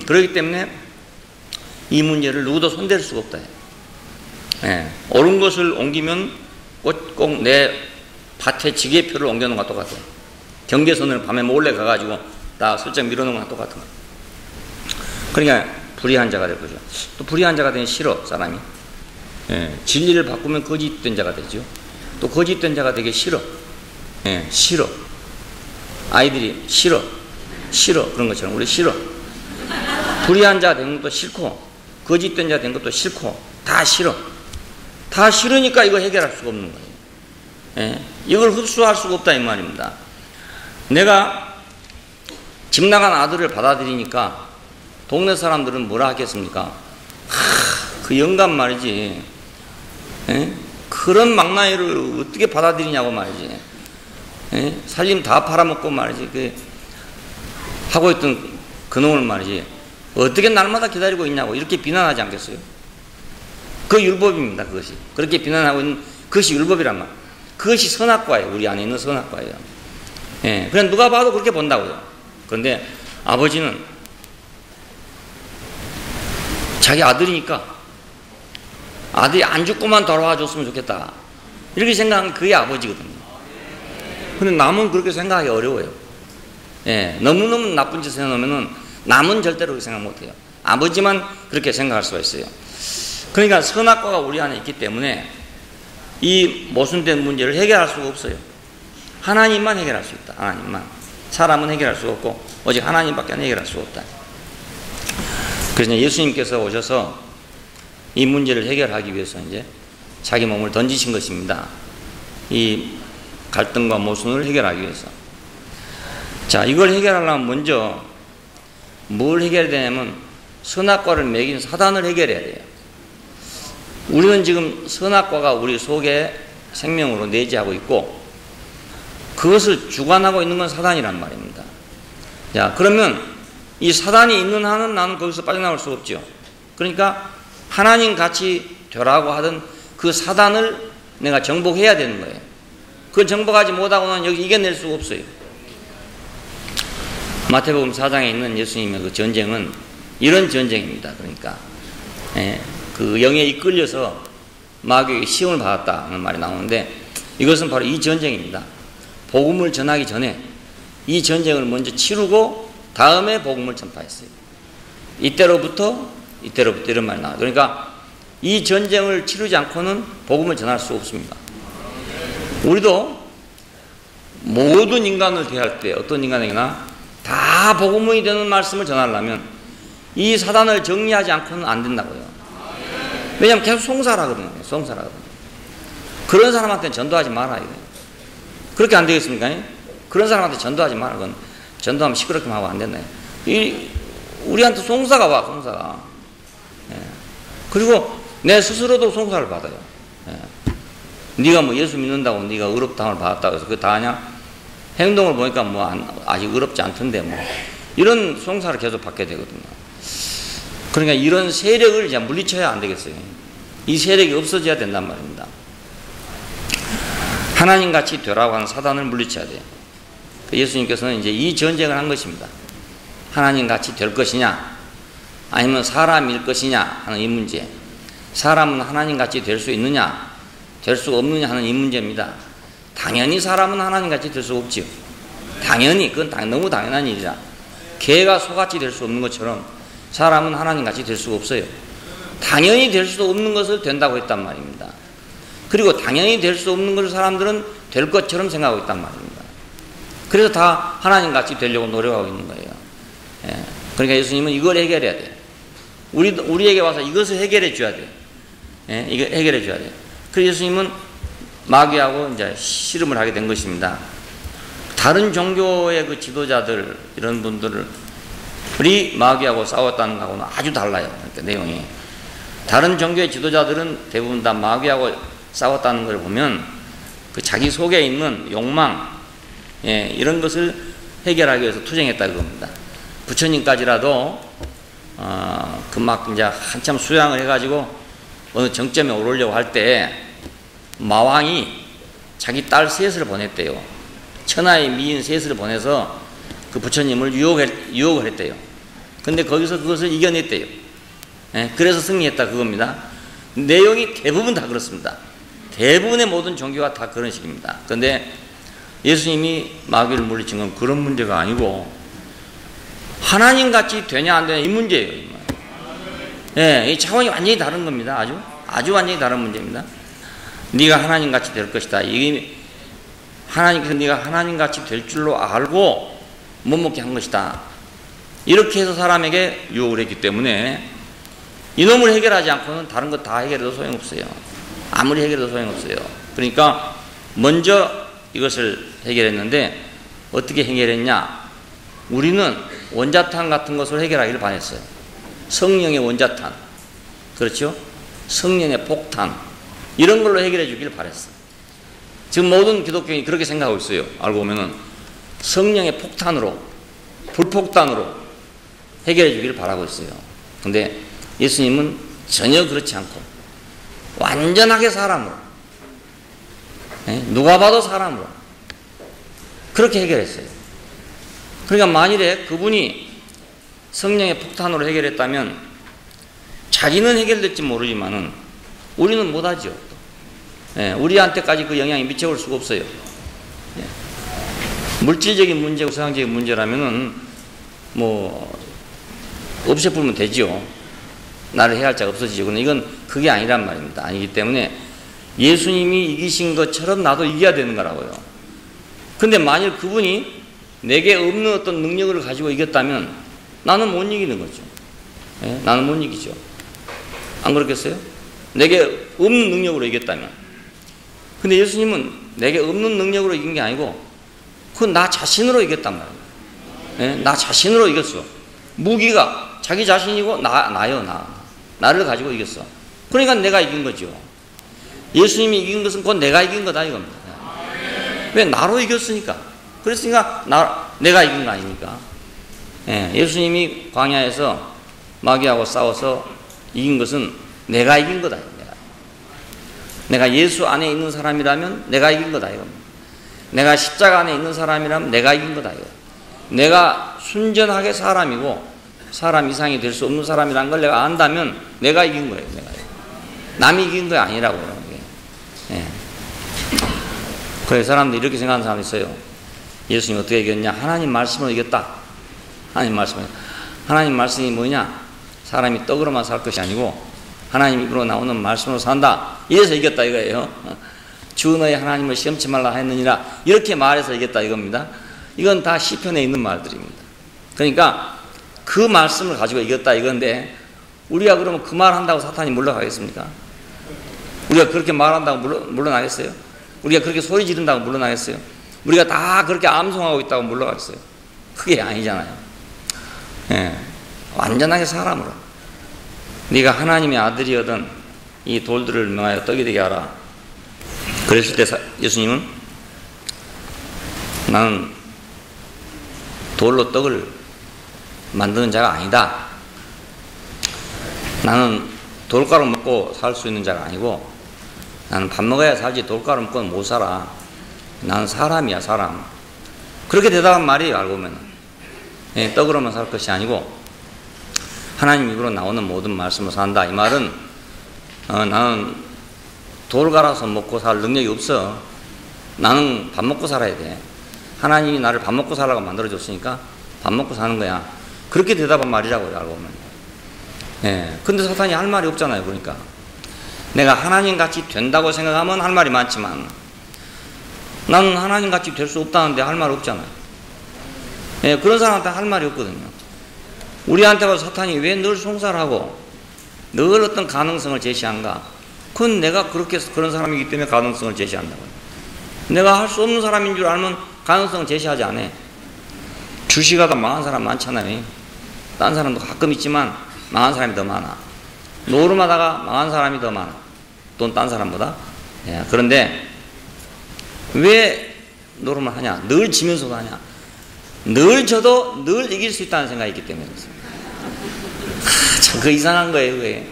그렇기 때문에 이 문제를 누구도 손댈 수가 없다. 예, 옳은 것을 옮기면 꼭 내 밭에 지게표를 옮겨놓은 것과 똑같아요. 경계선을 밤에 몰래 가가지고 다 슬쩍 밀어놓은 것과 똑같은 거예요. 그러니까 불의한 자가 될 거죠. 또 불의한 자가 되면 싫어, 사람이. 예, 진리를 바꾸면 거짓된 자가 되죠. 또 거짓된 자가 되기 싫어. 예, 싫어. 아이들이 싫어. 그런 것처럼 우리 싫어. 불의한 자가 된 것도 싫고 거짓된 자가 된 것도 싫고 다 싫어. 다 싫으니까 이거 해결할 수가 없는 거예요. 예, 이걸 흡수할 수가 없다 이 말입니다. 내가 집 나간 아들을 받아들이니까 동네 사람들은 뭐라 하겠습니까? 그 영감 말이지. 예? 그런 망나이를 어떻게 받아들이냐고 말이지. 예? 살림 다 팔아먹고 말이지. 하고 있던 그놈을 말이지. 어떻게 날마다 기다리고 있냐고 이렇게 비난하지 않겠어요? 그 율법입니다. 그것이. 그렇게 비난하고 있는 그것이 율법이란 말. 그것이 선악과예요. 우리 안에 있는 선악과예요. 예. 그냥 누가 봐도 그렇게 본다고요. 그런데 아버지는 자기 아들이니까 아들이 안 죽고만 돌아와 줬으면 좋겠다. 이렇게 생각하는 그게 아버지거든요. 근데 남은 그렇게 생각하기 어려워요. 예. 너무너무 나쁜 짓을 해놓으면 남은 절대로 그렇게 생각 못해요. 아버지만 그렇게 생각할 수가 있어요. 그러니까 선악과가 우리 안에 있기 때문에 이 모순된 문제를 해결할 수가 없어요. 하나님만 해결할 수 있다. 하나님만. 사람은 해결할 수가 없고 오직 하나님밖에 해결할 수가 없다. 그래서 예수님께서 오셔서 이 문제를 해결하기 위해서 이제 자기 몸을 던지신 것입니다. 이 갈등과 모순을 해결하기 위해서. 자, 이걸 해결하려면 먼저 뭘 해결해야 되냐면 선악과를 먹인 사단을 해결해야 돼요. 우리는 지금 선악과가 우리 속에 생명으로 내재하고 있고 그것을 주관하고 있는 건 사단이란 말입니다. 자, 그러면 이 사단이 있는 한은 나는 거기서 빠져나올 수 없죠. 그러니까 하나님 같이 되라고 하던 그 사단을 내가 정복해야 되는 거예요. 그걸 정복하지 못하고는 여기 이겨낼 수가 없어요. 마태복음 4장에 있는 예수님의 그 전쟁은 이런 전쟁입니다. 그러니까 그 영에 이끌려서 마귀에게 시험을 받았다는 말이 나오는데 이것은 바로 이 전쟁입니다. 복음을 전하기 전에 이 전쟁을 먼저 치르고 다음에 복음을 전파했어요. 이때로부터 이런 말이 나와요. 그러니까 이 전쟁을 치르지 않고는 복음을 전할 수 없습니다. 우리도 모든 인간을 대할 때 어떤 인간에게나 다 복음이 되는 말씀을 전하려면 이 사단을 정리하지 않고는 안 된다고요. 왜냐하면 계속 송사라거든요. 그런 사람한테는 전도하지 말아야 돼요. 그렇게 안 되겠습니까? 그런 사람한테 전도하지 마라. 그건 전도하면 시끄럽게 하고 안 된다. 우리한테 송사가 와, 송사가. 예. 그리고 내 스스로도 송사를 받아요. 예. 네가 뭐 예수 믿는다고 네가 의롭다함을 받았다고 해서 그거 다 하냐? 행동을 보니까 뭐 아직 의롭지 않던데 뭐 이런 송사를 계속 받게 되거든요. 그러니까 이런 세력을 이제 물리쳐야 안 되겠어요. 이 세력이 없어져야 된단 말입니다. 하나님같이 되라고 하는 사단을 물리쳐야 돼요. 예수님께서는 이제 이 전쟁을 한 것입니다. 하나님같이 될 것이냐 아니면 사람일 것이냐 하는 이 문제. 사람은 하나님같이 될 수 있느냐 될 수 없느냐 하는 이 문제입니다. 당연히 사람은 하나님같이 될 수 없지요. 당연히 그건 너무 당연한 일이라. 개가 소같이 될 수 없는 것처럼 사람은 하나님같이 될 수가 없어요. 당연히 될 수도 없는 것을 된다고 했단 말입니다. 그리고 당연히 될 수 없는 것을 사람들은 될 것처럼 생각하고 있단 말입니다. 그래서 다 하나님같이 되려고 노력하고 있는 거예요. 예. 그러니까 예수님은 이걸 해결해야 돼요. 우리에게 와서 이것을 해결해 줘야 돼요. 예. 이거 해결해 줘야 돼요. 그래서 예수님은 마귀하고 이제 씨름을 하게 된 것입니다. 다른 종교의 그 지도자들 이런 분들을 우리 마귀하고 싸웠다는 거하고는 아주 달라요. 그러니까 내용이. 다른 종교의 지도자들은 대부분 다 마귀하고 싸웠다는 걸 보면 그 자기 속에 있는 욕망, 예, 이런 것을 해결하기 위해서 투쟁했다 그겁니다. 부처님까지라도 그 막 이제 한참 수양을 해가지고 어느 정점에 오르려고 할 때 마왕이 자기 딸 셋을 보냈대요. 천하의 미인 셋을 보내서 그 부처님을 유혹을 했대요. 근데 거기서 그것을 이겨냈대요. 예, 그래서 승리했다 그겁니다. 내용이 대부분 다 그렇습니다. 대부분의 모든 종교가 다 그런 식입니다. 그런데 예수님이 마귀를 물리친 건 그런 문제가 아니고 하나님같이 되냐 안 되냐 이 문제예요. 예, 이 차원이 완전히 다른 겁니다. 아주 완전히 다른 문제입니다. 네가 하나님같이 될 것이다. 이게 하나님께서 네가 하나님같이 될 줄로 알고 못 먹게 한 것이다. 이렇게 해서 사람에게 유혹을 했기 때문에 이놈을 해결하지 않고는 다른 것 다 해결해도 소용없어요. 아무리 해결해도 소용없어요. 그러니까 먼저 이것을 해결했는데 어떻게 해결했냐? 우리는 원자탄 같은 것을 해결하기를 바랬어요. 성령의 원자탄, 그렇죠? 성령의 폭탄, 이런 걸로 해결해 주길 바랬어요. 지금 모든 기독교인이 그렇게 생각하고 있어요. 알고 보면은 성령의 폭탄으로, 불폭탄으로 해결해 주기를 바라고 있어요. 근데 예수님은 전혀 그렇지 않고 완전하게 사람으로, 누가 봐도 사람으로 그렇게 해결했어요. 그러니까 만일에 그분이 성령의 폭탄으로 해결했다면 자기는 해결될지 모르지만은 우리는 못하죠. 우리한테까지 그 영향이 미쳐올 수가 없어요. 물질적인 문제고 세상적인 문제라면은 뭐 없애버리면 되죠. 나를 해야 할 자가 없어지죠. 그런데 이건 그게 아니란 말입니다. 아니기 때문에 예수님이 이기신 것처럼 나도 이겨야 되는 거라고요. 근데 만일 그분이 내게 없는 어떤 능력을 가지고 이겼다면 나는 못 이기는 거죠. 나는 못 이기죠. 안 그렇겠어요? 내게 없는 능력으로 이겼다면. 근데 예수님은 내게 없는 능력으로 이긴 게 아니고 그건 나 자신으로 이겼단 말이에요. 나 자신으로 이겼어. 무기가 자기 자신이고 나를 가지고 이겼어. 그러니까 내가 이긴 거죠. 예수님이 이긴 것은 곧 내가 이긴 거다 이겁니다. 왜? 나로 이겼으니까. 그랬으니까 내가 이긴 거 아닙니까? 예수님이 광야에서 마귀하고 싸워서 이긴 것은 내가 이긴 거다. 내가 예수 안에 있는 사람이라면 내가 이긴 거다 이겁니다. 내가 십자가 안에 있는 사람이라면 내가 이긴 거다 이거. 내가 순전하게 사람이고 사람 이상이 될 수 없는 사람이라는 걸 내가 안다면 내가 이긴 거예요. 남이 이긴 거 아니라고요. 그래서 사람들이 이렇게 생각하는 사람이 있어요. 예수님이 어떻게 이겼냐? 하나님 말씀으로 이겼다. 하나님 말씀이 뭐냐? 사람이 떡으로만 살 것이 아니고 하나님 입으로 나오는 말씀으로 산다. 이래서 이겼다 이거예요. 주 너희 하나님을 시험치 말라 했느니라. 이렇게 말해서 이겼다 이겁니다. 이건 다 시편에 있는 말들입니다. 그러니까 그 말씀을 가지고 이겼다 이건데 우리가 그러면 그 말 한다고 사탄이 물러가겠습니까? 우리가 그렇게 말한다고 물러나겠어요? 우리가 그렇게 소리 지른다고 물러나겠어요? 우리가 다 그렇게 암송하고 있다고 물러가겠어요? 그게 아니잖아요. 완전하게 사람으로 네가 하나님의 아들이거든 이 돌들을 명하여 떡이 되게 하라. 그랬을 때 예수님은 나는 돌로 떡을 만드는 자가 아니다. 나는 돌가루 먹고 살 수 있는 자가 아니고 나는 밥 먹어야 살지 돌가루 먹고는 못 살아. 나는 사람이야 사람. 그렇게 대답한 말이에요. 알고 보면 떡으로만 살 것이 아니고 하나님 입으로 나오는 모든 말씀으로 산다. 이 말은 나는 돌 갈아서 먹고 살 능력이 없어. 나는 밥 먹고 살아야 돼. 하나님이 나를 밥 먹고 살라고 만들어줬으니까 밥 먹고 사는 거야. 그렇게 대답한 말이라고요. 알고 보면. 근데 사탄이 할 말이 없잖아요. 그러니까 내가 하나님같이 된다고 생각하면 할 말이 많지만 나는 하나님같이 될 수 없다는데 할 말 없잖아요. 그런 사람한테 할 말이 없거든요. 우리한테 와서 사탄이 왜 늘 송사하고 늘 어떤 가능성을 제시한가? 그건 내가 그런 사람이기 때문에 가능성을 제시한다고요. 내가 할 수 없는 사람인 줄 알면 가능성을 제시하지 않아. 주식하다 망한 사람 많잖아요. 딴 사람도 가끔 있지만 망한 사람이 더 많아. 노름하다가 망한 사람이 더 많아. 돈 딴 사람보다. 그런데 왜 노름을 하냐? 늘 지면서도 하냐? 늘 져도 늘 이길 수 있다는 생각이 있기 때문에 그렇습니다. 참 그 이상한 거예요, 그게.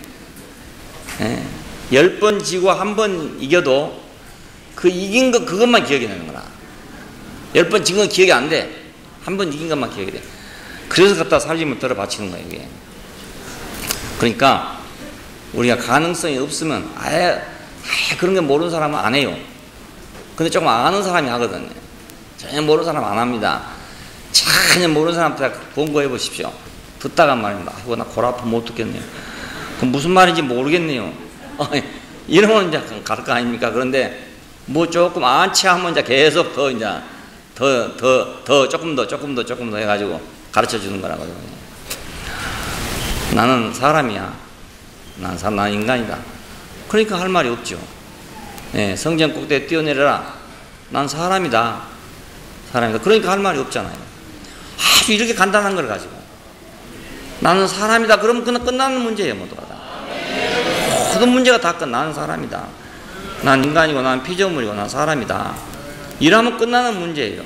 10번 지고 1번 이겨도 그 이긴 거 그것만 기억이 나는 거라. 10번 진 건 기억이 안 돼. 1번 이긴 것만 기억이 돼. 그래서 갖다 살림을 들어 바치는 거예요, 이게. 그러니까 우리가 가능성이 없으면 아예 그런 게 모르는 사람은 안 해요. 근데 조금 아는 사람이 하거든요. 전혀 모르는 사람 안 합니다. 전혀 모르는 사람한테 본거해 보십시오. 듣다가 말입니다. 아이고, 나 골 아파 못 듣겠네요. 그럼 무슨 말인지 모르겠네요. 이러면 이제 갈 거 아닙니까? 그런데 뭐 조금 안치 하면 이제 계속 더 이제 조금 더 해가지고 가르쳐 주는 거라거든요. 나는 사람이야. 난 인간이다. 그러니까 할 말이 없죠. 성전 꼭대기에 뛰어내려라. 난 사람이다. 그러니까 할 말이 없잖아요. 아주 이렇게 간단한 걸 가지고 나는 사람이다. 그러면 끝나는 문제예요, 모두가 다. 모든 문제가 다 나는 사람이다. 난 인간이고, 난 피조물이고, 난 사람이다. 이러면 끝나는 문제예요.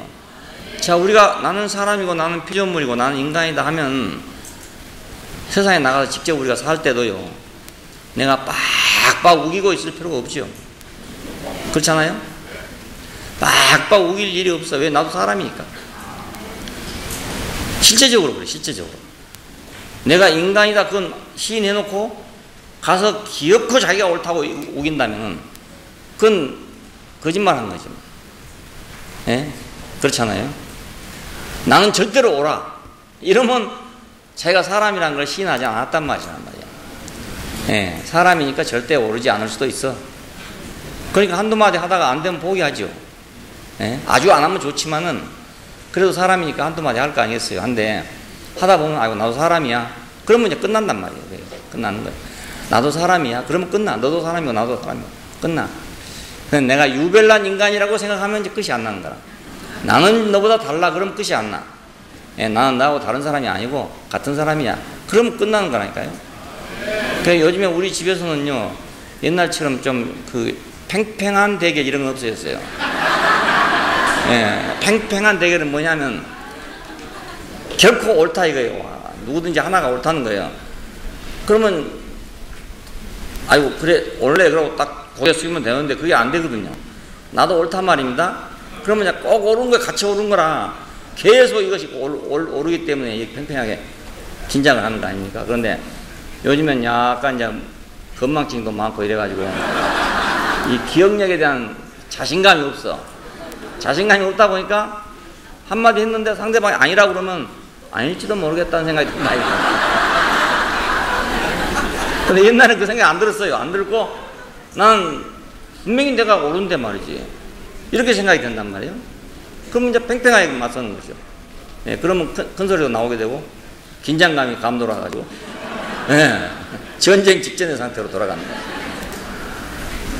자, 우리가 나는 사람이고, 나는 피조물이고, 나는 인간이다 하면 세상에 나가서 직접 우리가 살 때도요, 내가 빡빡 우기고 있을 필요가 없죠. 그렇잖아요? 빡빡 우길 일이 없어. 왜? 나도 사람이니까. 실제적으로 그래, 실제적으로. 내가 인간이다 그건 시인해놓고 가서 기어코 자기가 옳다고 우긴다면 그건 거짓말 하는 거죠. 그렇잖아요. 나는 절대로 옳아. 이러면 자기가 사람이라는 걸 시인하지 않았단 말이란 말이야. 사람이니까 절대 오르지 않을 수도 있어. 그러니까 한두 마디 하다가 안 되면 포기하죠. 아주 안 하면 좋지만은 그래도 사람이니까 한두 마디 할 거 아니겠어요. 한데 하다 보면 아이고 나도 사람이야. 그러면 이제 끝난단 말이에요. 끝나는 거예요. 나도 사람이야. 그러면 끝나. 너도 사람이고 나도 사람이고 끝나. 내가 유별난 인간이라고 생각하면 이제 끝이 안 나는 거라. 나는 너보다 달라. 그러면 끝이 안 나. 나는 나하고 다른 사람이 아니고 같은 사람이야. 그러면 끝나는 거라니까요. 그러니까 요즘에 우리 집에서는요, 옛날처럼 좀 그 팽팽한 대결 이런 건 없어졌어요. 팽팽한 대결은 뭐냐면 결코 옳다 이거예요. 누구든지 하나가 옳다는 거예요. 그러면 아이고 그래 원래 그러고 딱 고개 숙이면 되는데 그게 안 되거든요. 나도 옳단 말입니다. 그러면 꼭 옳은 거에 같이 옳은 거라 계속 이것이 오르기 때문에 팽팽하게 긴장을 하는 거 아닙니까? 그런데 요즘엔 약간 이제 건망증도 많고 이래가지고 이 기억력에 대한 자신감이 없어. 자신감이 없다 보니까 한마디 했는데 상대방이 아니라고 그러면 아닐지도 모르겠다는 생각이 많이 들어요. 근데 옛날에 그 생각 안 들었어요. 안 들고 난 분명히 내가 옳은데 말이지. 이렇게 생각이 된단 말이에요. 그러면 이제 팽팽하게 맞서는 거죠. 그러면 큰 소리도 나오게 되고 긴장감이 감돌아가지고 전쟁 직전의 상태로 돌아가는 거예요.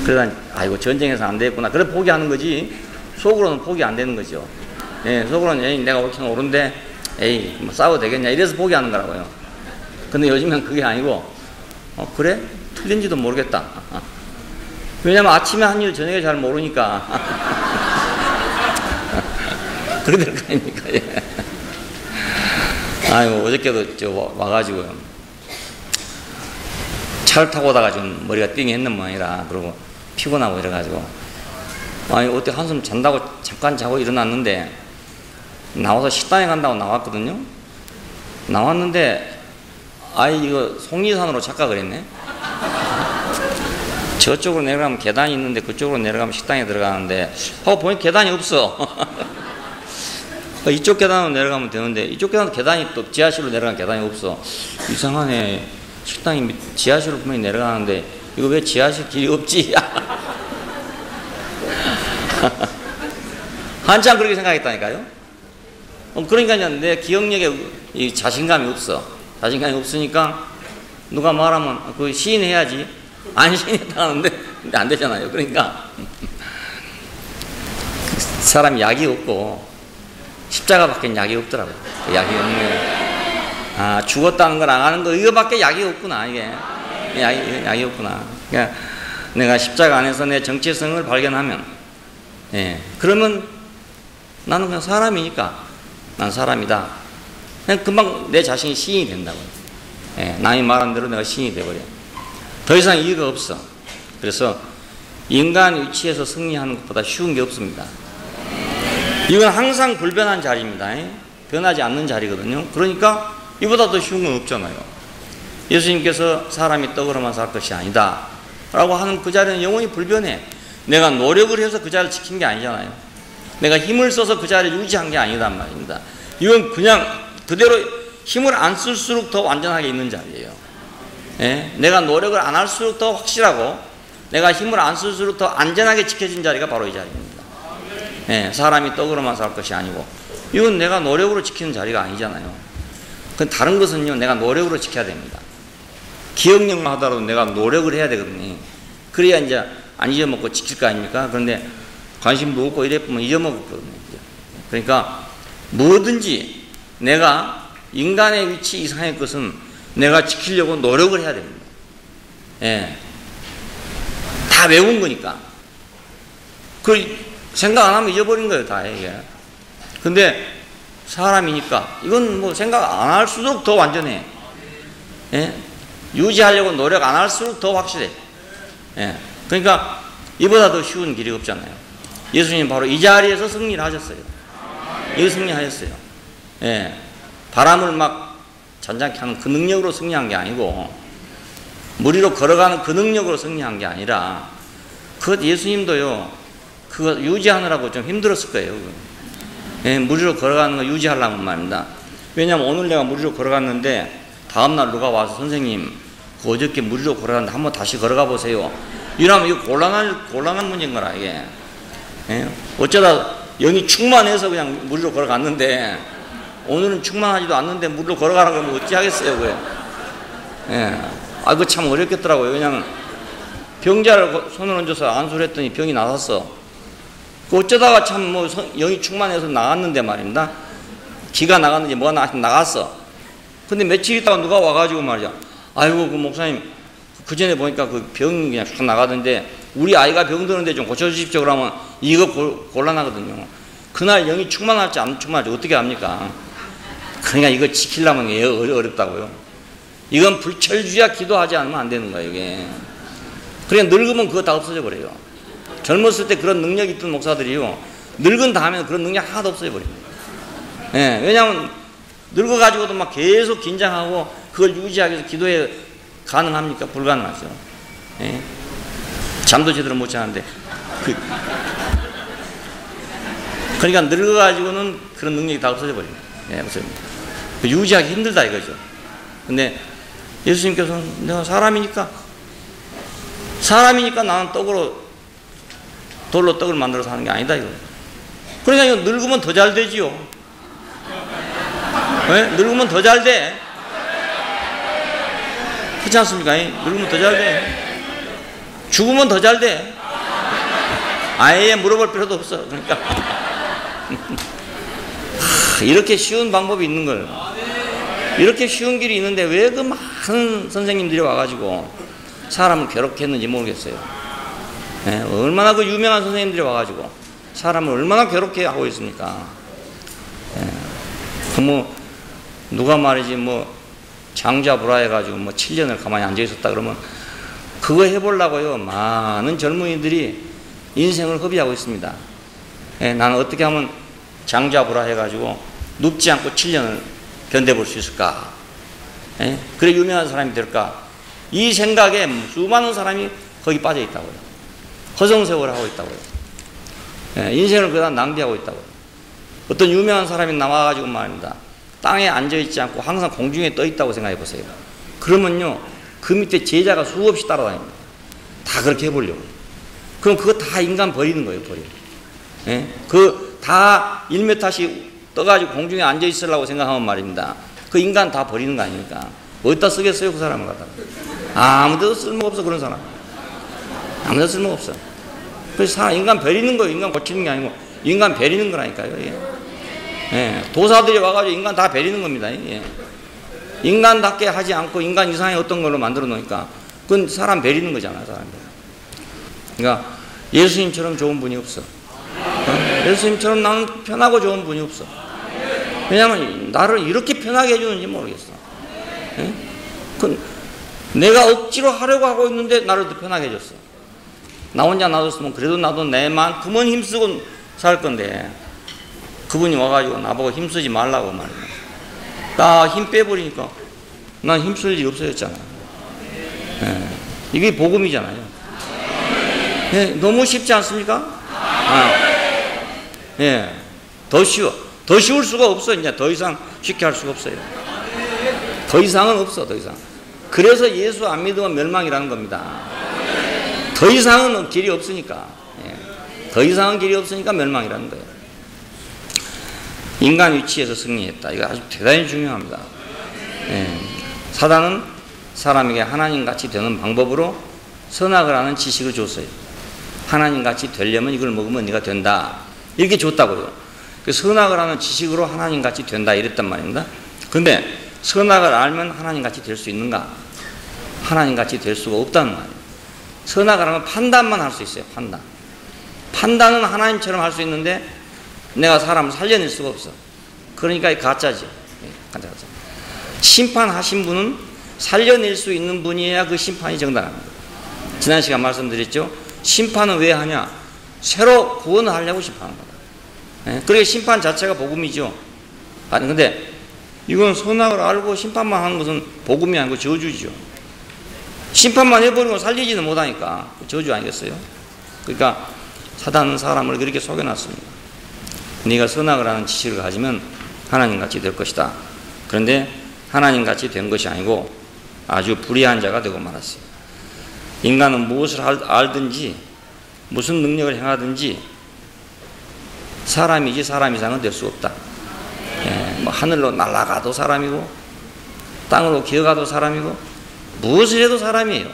그러다 아이고 전쟁에서 안 되겠구나. 그래 포기하는 거지. 속으로는 포기 안 되는 거죠. 속으로는 에이 내가 옳긴 옳은데 에이 뭐 싸워도 되겠냐 이래서 포기하는 거라고요. 근데 요즘엔 그게 아니고 그래? 틀린지도 모르겠다. 왜냐면 아침에 한 일 저녁에 잘 모르니까 그렇게 될 거 아닙니까? 아이고 어저께도 와가지고 차를 타고 오다가 좀 머리가 띵했는 모양이라 그러고 피곤하고 이래가지고 아니 어때 한숨 잔다고 잠깐 자고 일어났는데 나와서 식당에 간다고 나왔거든요. 나왔는데 아이 이거 속리산으로 착각을 했네. 저쪽으로 내려가면 계단이 있는데 그쪽으로 내려가면 식당에 들어가는데 하고 보니까 계단이 없어. 이쪽 계단으로 내려가면 되는데 이쪽 계단이 또 지하실로 내려가면 계단이 없어. 이상하네. 식당이 지하실로 분명히 내려가는데 이거 왜 지하실 길이 없지? 한참 그렇게 생각했다니까요. 그러니까 내 기억력에 이 자신감이 없어. 자신감이 없으니까 누가 말하면 그 시인해야지. 안 시인했다는데 근데 안 되잖아요. 그러니까 사람이 약이 없고 십자가밖에 약이 없더라고요. 약이 없는 거예요. 아, 죽었다는 걸 안 하는 거 이거밖에 약이 없구나. 이게 약이 없구나. 그러니까 내가 십자가 안에서 내 정체성을 발견하면 그러면 나는 그냥 사람이니까 난 사람이다. 그냥 금방 내 자신이 시인이 된다고요. 예, 남이 말한 대로 내가 시인이 돼버려. 더 이상 이유가 없어. 그래서 인간 위치에서 승리하는 것보다 쉬운 게 없습니다. 이건 항상 불변한 자리입니다. 변하지 않는 자리거든요. 그러니까 이보다 더 쉬운 건 없잖아요. 예수님께서 사람이 떡으로만 살 것이 아니다 라고 하는 그 자리는 영원히 불변해. 내가 노력을 해서 그 자리를 지킨 게 아니잖아요. 내가 힘을 써서 그 자리를 유지한 게 아니단 말입니다. 이건 그냥 그대로 힘을 안 쓸수록 더 완전하게 있는 자리예요. 예? 내가 노력을 안 할수록 더 확실하고 내가 힘을 안 쓸수록 더 안전하게 지켜진 자리가 바로 이 자리입니다. 예, 사람이 떡으로만 살 것이 아니고 이건 내가 노력으로 지키는 자리가 아니잖아요. 다른 것은요 내가 노력으로 지켜야 됩니다. 기억력만 하더라도 내가 노력을 해야 되거든요. 그래야 이제 안 잊어먹고 지킬 거 아닙니까? 그런데 관심도 없고 이래 보면 잊어먹었거든요. 그러니까 뭐든지 내가 인간의 위치 이상의 것은 내가 지키려고 노력을 해야 됩니다. 예. 다 외운 거니까. 그 생각 안 하면 잊어버린 거예요, 다 이게. 근데 사람이니까 이건 뭐 생각 안 할수록 더 완전해. 예? 유지하려고 노력 안 할수록 더 확실해. 예. 그러니까 이보다 더 쉬운 길이 없잖아요. 예수님 바로 이 자리에서 승리를 하셨어요. 여기 승리하셨어요. 예. 바람을 막 잔잔케 하는 그 능력으로 승리한 게 아니고 물 위로 걸어가는 그 능력으로 승리한 게 아니라 그 예수님도요 그거 유지하느라고 좀 힘들었을 거예요. 예, 물 위로 걸어가는 거 유지하려면 말입니다. 왜냐하면 오늘 내가 물 위로 걸어갔는데 다음날 누가 와서 선생님 그 어저께 물 위로 걸어갔는데 한번 다시 걸어가 보세요. 이러면 이거 곤란한 문제인 거라 이게. 예? 어쩌다 영이 충만해서 그냥 물 위로 걸어갔는데 오늘은 충만하지도 않는데 물로 걸어가는 건 어찌 하겠어요, 그래. 예. 아, 그거 참 어렵겠더라고요. 그냥 병자를 손을 얹어서 안수를 했더니 병이 나섰어. 그 어쩌다가 참 뭐 영이 충만해서 나갔는데 말입니다. 기가 나갔는지 뭐가 나갔어. 근데 며칠 있다가 누가 와가지고 말이야. 아이고, 그 목사님, 그 전에 보니까 그 병이 그냥 쫙 나가던데 우리 아이가 병드는데 좀 고쳐주십시오. 그러면 이거 곤란하거든요. 그날 영이 충만할지 안 충만할지 어떻게 합니까? 그러니까 이거 지키려면 어렵다고요. 이건 불철주야 기도하지 않으면 안 되는 거예요, 이게. 그러니까 늙으면 그거 다 없어져 버려요. 젊었을 때 그런 능력이 있던 목사들이요. 늙은 다음에는 그런 능력 하나도 없어져 버립니다. 예, 왜냐하면 늙어가지고도 막 계속 긴장하고 그걸 유지하기 위해서 기도에 가능합니까? 불가능하죠. 예. 잠도 제대로 못 자는데. 그러니까 늙어가지고는 그런 능력이 다 없어져 버립니다. 예, 없어집니다. 유지하기 힘들다 이거죠. 근데 예수님께서는 내가 사람이니까 나는 돌로 떡을 만들어서 하는 게 아니다 이거. 그러니까 이거 늙으면 더 잘 되지요. 네? 늙으면 더 잘 돼. 그렇지 않습니까? 늙으면 더 잘 돼. 죽으면 더 잘 돼. 아예 물어볼 필요도 없어. 그러니까 이렇게 쉬운 방법이 있는 걸. 이렇게 쉬운 길이 있는데 왜 그 많은 선생님들이 와가지고 사람을 괴롭게 했는지 모르겠어요. 네, 얼마나 그 유명한 선생님들이 와가지고 사람을 얼마나 괴롭게 하고 있습니까? 네, 뭐 누가 말이지 뭐 장자불화 해가지고 뭐 7년을 가만히 앉아 있었다 그러면 그거 해보려고요 많은 젊은이들이 인생을 허비하고 있습니다. 네, 나는 어떻게 하면 장자불화 해가지고 눕지 않고 7년을 견뎌볼 수 있을까? 예? 그래 유명한 사람이 될까? 이 생각에 수많은 사람이 거기 빠져 있다고요. 허송세월을 하고 있다고요. 예, 인생을 그다 낭비하고 있다고요. 어떤 유명한 사람이 나와가지고 말입니다. 땅에 앉아있지 않고 항상 공중에 떠 있다고 생각해 보세요. 그러면요 그 밑에 제자가 수없이 따라다닙니다. 다 그렇게 해보려고. 그럼 그거 다 인간 버리는 거예요, 버려. 예? 그 다 1m씩 떠가지고 공중에 앉아 있으려고 생각하면 말입니다. 그 인간 다 버리는 거 아닙니까? 어디다 쓰겠어요, 그 사람을 갖다가. 아무데도 쓸모가 없어, 그런 사람. 아무데도 쓸모가 없어. 그래서 인간 버리는 거예요. 인간 고치는 게 아니고 인간 버리는 거라니까요. 예. 도사들이 와가지고 인간 다 버리는 겁니다. 예. 인간답게 하지 않고 인간 이상의 어떤 걸로 만들어 놓으니까 그건 사람 버리는 거잖아요, 사람들. 그러니까 예수님처럼 좋은 분이 없어. 예수님처럼 나는 편하고 좋은 분이 없어. 왜냐하면 나를 이렇게 편하게 해주는지 모르겠어. 예? 내가 억지로 하려고 하고 있는데 나를 더 편하게 해줬어. 나 혼자 놔뒀으면 그래도 나도 내만큼은 힘쓰고 살 건데 그분이 와가지고 나보고 힘쓰지 말라고 말이야. 나 힘 빼버리니까 난 힘쓸 일이 없어졌잖아. 예. 이게 복음이잖아요. 예. 너무 쉽지 않습니까? 예. 더 쉬워. 더 쉬울 수가 없어. 이제 더 이상 쉽게 할 수가 없어요. 더 이상은 없어. 더 이상. 그래서 예수 안 믿으면 멸망이라는 겁니다. 더 이상은 길이 없으니까. 예. 더 이상은 길이 없으니까 멸망이라는 거예요. 인간 위치에서 승리했다. 이거 아주 대단히 중요합니다. 예. 사단은 사람에게 하나님같이 되는 방법으로 선악을 하는 지식을 줬어요. 하나님같이 되려면 이걸 먹으면 네가 된다. 이렇게 줬다고요. 그 선악을 하는 지식으로 하나님같이 된다 이랬단 말입니다. 그런데 선악을 알면 하나님같이 될 수 있는가? 하나님같이 될 수가 없다는 말이에요. 선악을 하면 판단만 할 수 있어요. 판단. 판단은 하나님처럼 할 수 있는데 내가 사람을 살려낼 수가 없어. 그러니까 가짜지. 가짜. 심판하신 분은 살려낼 수 있는 분이어야 그 심판이 정당합니다. 지난 시간 말씀드렸죠. 심판은 왜 하냐? 새로 구원을 하려고 심판하는 거다. 그러니까 심판 자체가 복음이죠. 아니 근데 이건 선악을 알고 심판만 하는 것은 복음이 아니고 저주죠. 심판만 해버리고 살리지는 못하니까 저주 아니겠어요? 그러니까 사단은 사람을 그렇게 속여놨습니다. 네가 선악을 하는 지식을 가지면 하나님같이 될 것이다. 그런데 하나님같이 된 것이 아니고 아주 불의한 자가 되고 말았어요. 인간은 무엇을 알든지 무슨 능력을 행하든지 사람이지 사람 이상은 될 수 없다. 예, 뭐 하늘로 날아가도 사람이고 땅으로 기어가도 사람이고 무엇을 해도 사람이에요.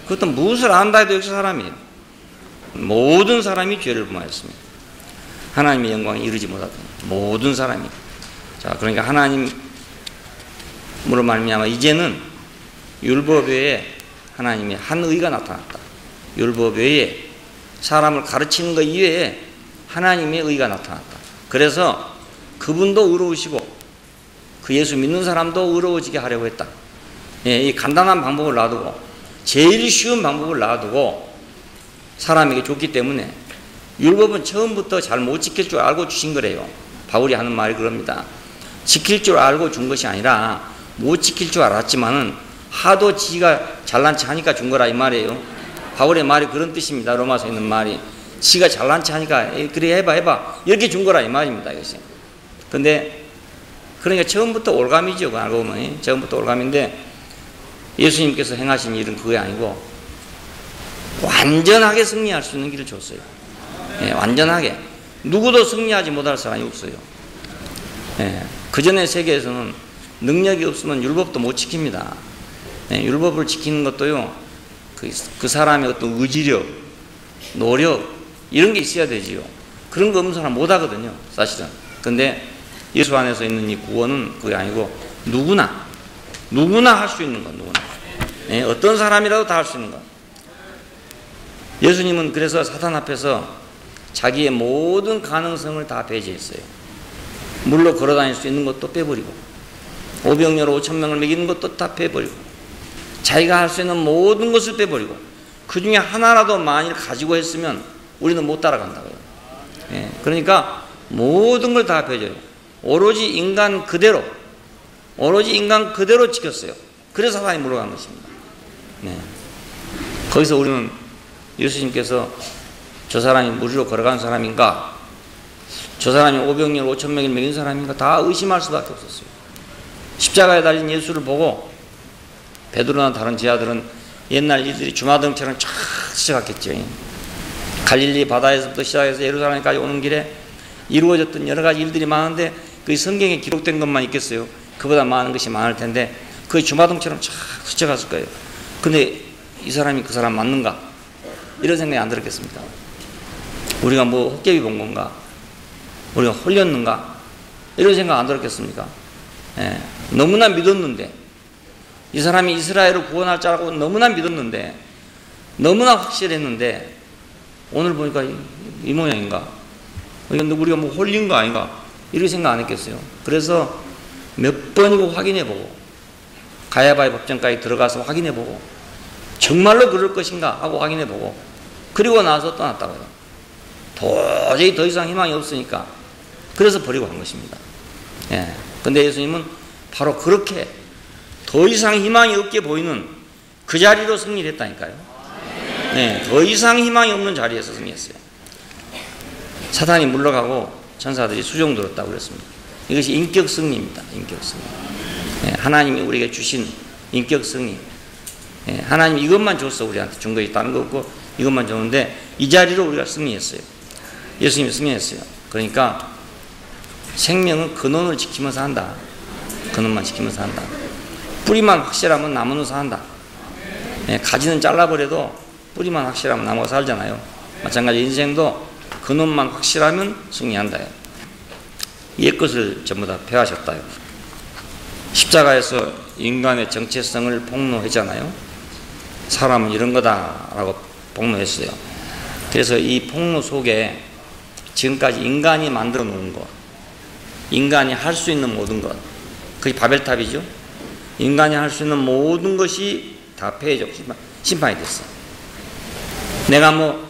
그것도 무엇을 안다 해도 역시 사람이에요. 모든 사람이 죄를 범하였습니다. 하나님의 영광에 이르지 못하던 모든 사람이. 자, 그러니까 하나님으로 말미암아 이제는 율법 외에 하나님의 한 의가 나타났다. 율법 외에 사람을 가르치는 것 이외에 하나님의 의가 나타났다. 그래서 그분도 의로우시고 그 예수 믿는 사람도 의로워지게 하려고 했다. 예, 이 간단한 방법을 놔두고 제일 쉬운 방법을 놔두고 사람에게 줬기 때문에 율법은 처음부터 잘 못 지킬 줄 알고 주신 거래요. 바울이 하는 말이 그럽니다. 지킬 줄 알고 준 것이 아니라 못 지킬 줄 알았지만은 하도 지가 잘난 체 하니까 준 거라 이 말이에요. 바울의 말이 그런 뜻입니다. 로마서에 있는 말이 지가 잘난 체 하니까 그래 해봐 이렇게 준 거라 이 말입니다. 이것이. 근데 그러니까 처음부터 올감이죠. 알고 보면 처음부터 올감인데 예수님께서 행하신 일은 그게 아니고 완전하게 승리할 수 있는 길을 줬어요. 예, 완전하게. 누구도 승리하지 못할 사람이 없어요. 예, 그전의 세계에서는 능력이 없으면 율법도 못 지킵니다. 예, 율법을 지키는 것도요, 그 사람의 어떤 의지력, 노력, 이런 게 있어야 되지요. 그런 거 없는 사람 못 하거든요, 사실은. 근데 예수 안에서 있는 이 구원은 그게 아니고 누구나 할 수 있는 것, 누구나. 예, 어떤 사람이라도 다 할 수 있는 것. 예수님은 그래서 사탄 앞에서 자기의 모든 가능성을 다 배제했어요. 물로 걸어다닐 수 있는 것도 빼버리고 오병이어로 5,000명을 먹이는 것도 다 빼버리고 자기가 할 수 있는 모든 것을 빼버리고 그 중에 하나라도 만일 가지고 했으면 우리는 못 따라간다고요. 예, 그러니까 모든 걸 다 배제해요. 오로지 인간 그대로 지켰어요. 그래서 사단이 물러간 것입니다. 네. 거기서 우리는 예수님께서 저 사람이 무리로 걸어간 사람인가? 저 사람이 오병이어 5,000명을 먹인 사람인가? 다 의심할 수밖에 없었어요. 십자가에 달린 예수를 보고 베드로나 다른 제자들은 옛날 이들이 주마등처럼 쫙 시작했죠. 갈릴리 바다에서부터 시작해서 예루살렘까지 오는 길에 이루어졌던 여러 가지 일들이 많은데 그 성경에 기록된 것만 있겠어요? 그보다 많은 것이 많을 텐데 그 주마등처럼 쫙 스쳐갔을 거예요. 근데 이 사람이 그 사람 맞는가? 이런 생각이 안 들었겠습니까? 우리가 뭐 헛개비 본 건가? 우리가 홀렸는가? 이런 생각 안 들었겠습니까? 예, 너무나 믿었는데 이 사람이 이스라엘을 구원할 줄 알고 너무나 믿었는데 너무나 확실했는데 오늘 보니까 이 모양인가? 이건 우리가 뭐 홀린 거 아닌가? 이렇게 생각 안 했겠어요? 그래서 몇 번이고 확인해보고 가야바의 법정까지 들어가서 확인해보고 정말로 그럴 것인가 하고 확인해보고 그리고 나서 떠났다고요. 도저히 더 이상 희망이 없으니까 그래서 버리고 간 것입니다. 예. 근데 예수님은 바로 그렇게 더 이상 희망이 없게 보이는 그 자리로 승리를 했다니까요. 네, 더 이상 희망이 없는 자리에서 승리했어요. 사탄이 물러가고 천사들이 수종 들었다고 그랬습니다. 이것이 인격 승리입니다. 인격 승리. 네, 하나님이 우리에게 주신 인격 승리. 네, 하나님 이것만 줬어. 우리한테 준 것이 다른 거 없고 이것만 줬는데 이 자리로 우리가 승리했어요. 예수님이 승리했어요. 그러니까 생명은 근원을 지키면서 한다. 근원만 지키면서 한다. 뿌리만 확실하면 나무는 산다. 네, 가지는 잘라버려도 뿌리만 확실하면 나무가 살잖아요. 마찬가지 인생도 근원만 확실하면 승리한다. 옛것을 전부 다 폐하셨다. 십자가에서 인간의 정체성을 폭로했잖아요. 사람은 이런 거다라고 폭로했어요. 그래서 이 폭로 속에 지금까지 인간이 만들어 놓은 것, 인간이 할 수 있는 모든 것, 그게 바벨탑이죠. 인간이 할 수 있는 모든 것이 다 폐해졌고 심판이 됐어. 내가 뭐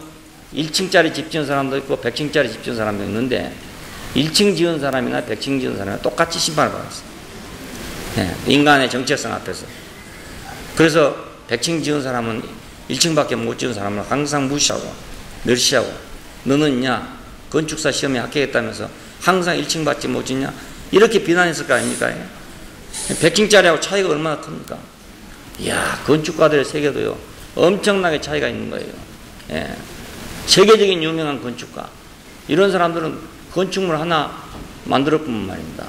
1층짜리 집 지은 사람도 있고 100층짜리 집 지은 사람도 있는데 1층 지은 사람이나 100층 지은 사람이나 똑같이 심판을 받았어. 네, 인간의 정체성 앞에서. 그래서 100층 지은 사람은 1층밖에 못 지은 사람을 항상 무시하고 멸시하고 너는 있냐 건축사 시험에 합격했다면서 항상 1층밖에 못 짓냐 이렇게 비난했을 거 아닙니까? 100층짜리하고 차이가 얼마나 큽니까? 이야, 건축가들의 세계도요 엄청나게 차이가 있는 거예요. 예. 세계적인 유명한 건축가 이런 사람들은 건축물 하나 만들었구만 말입니다.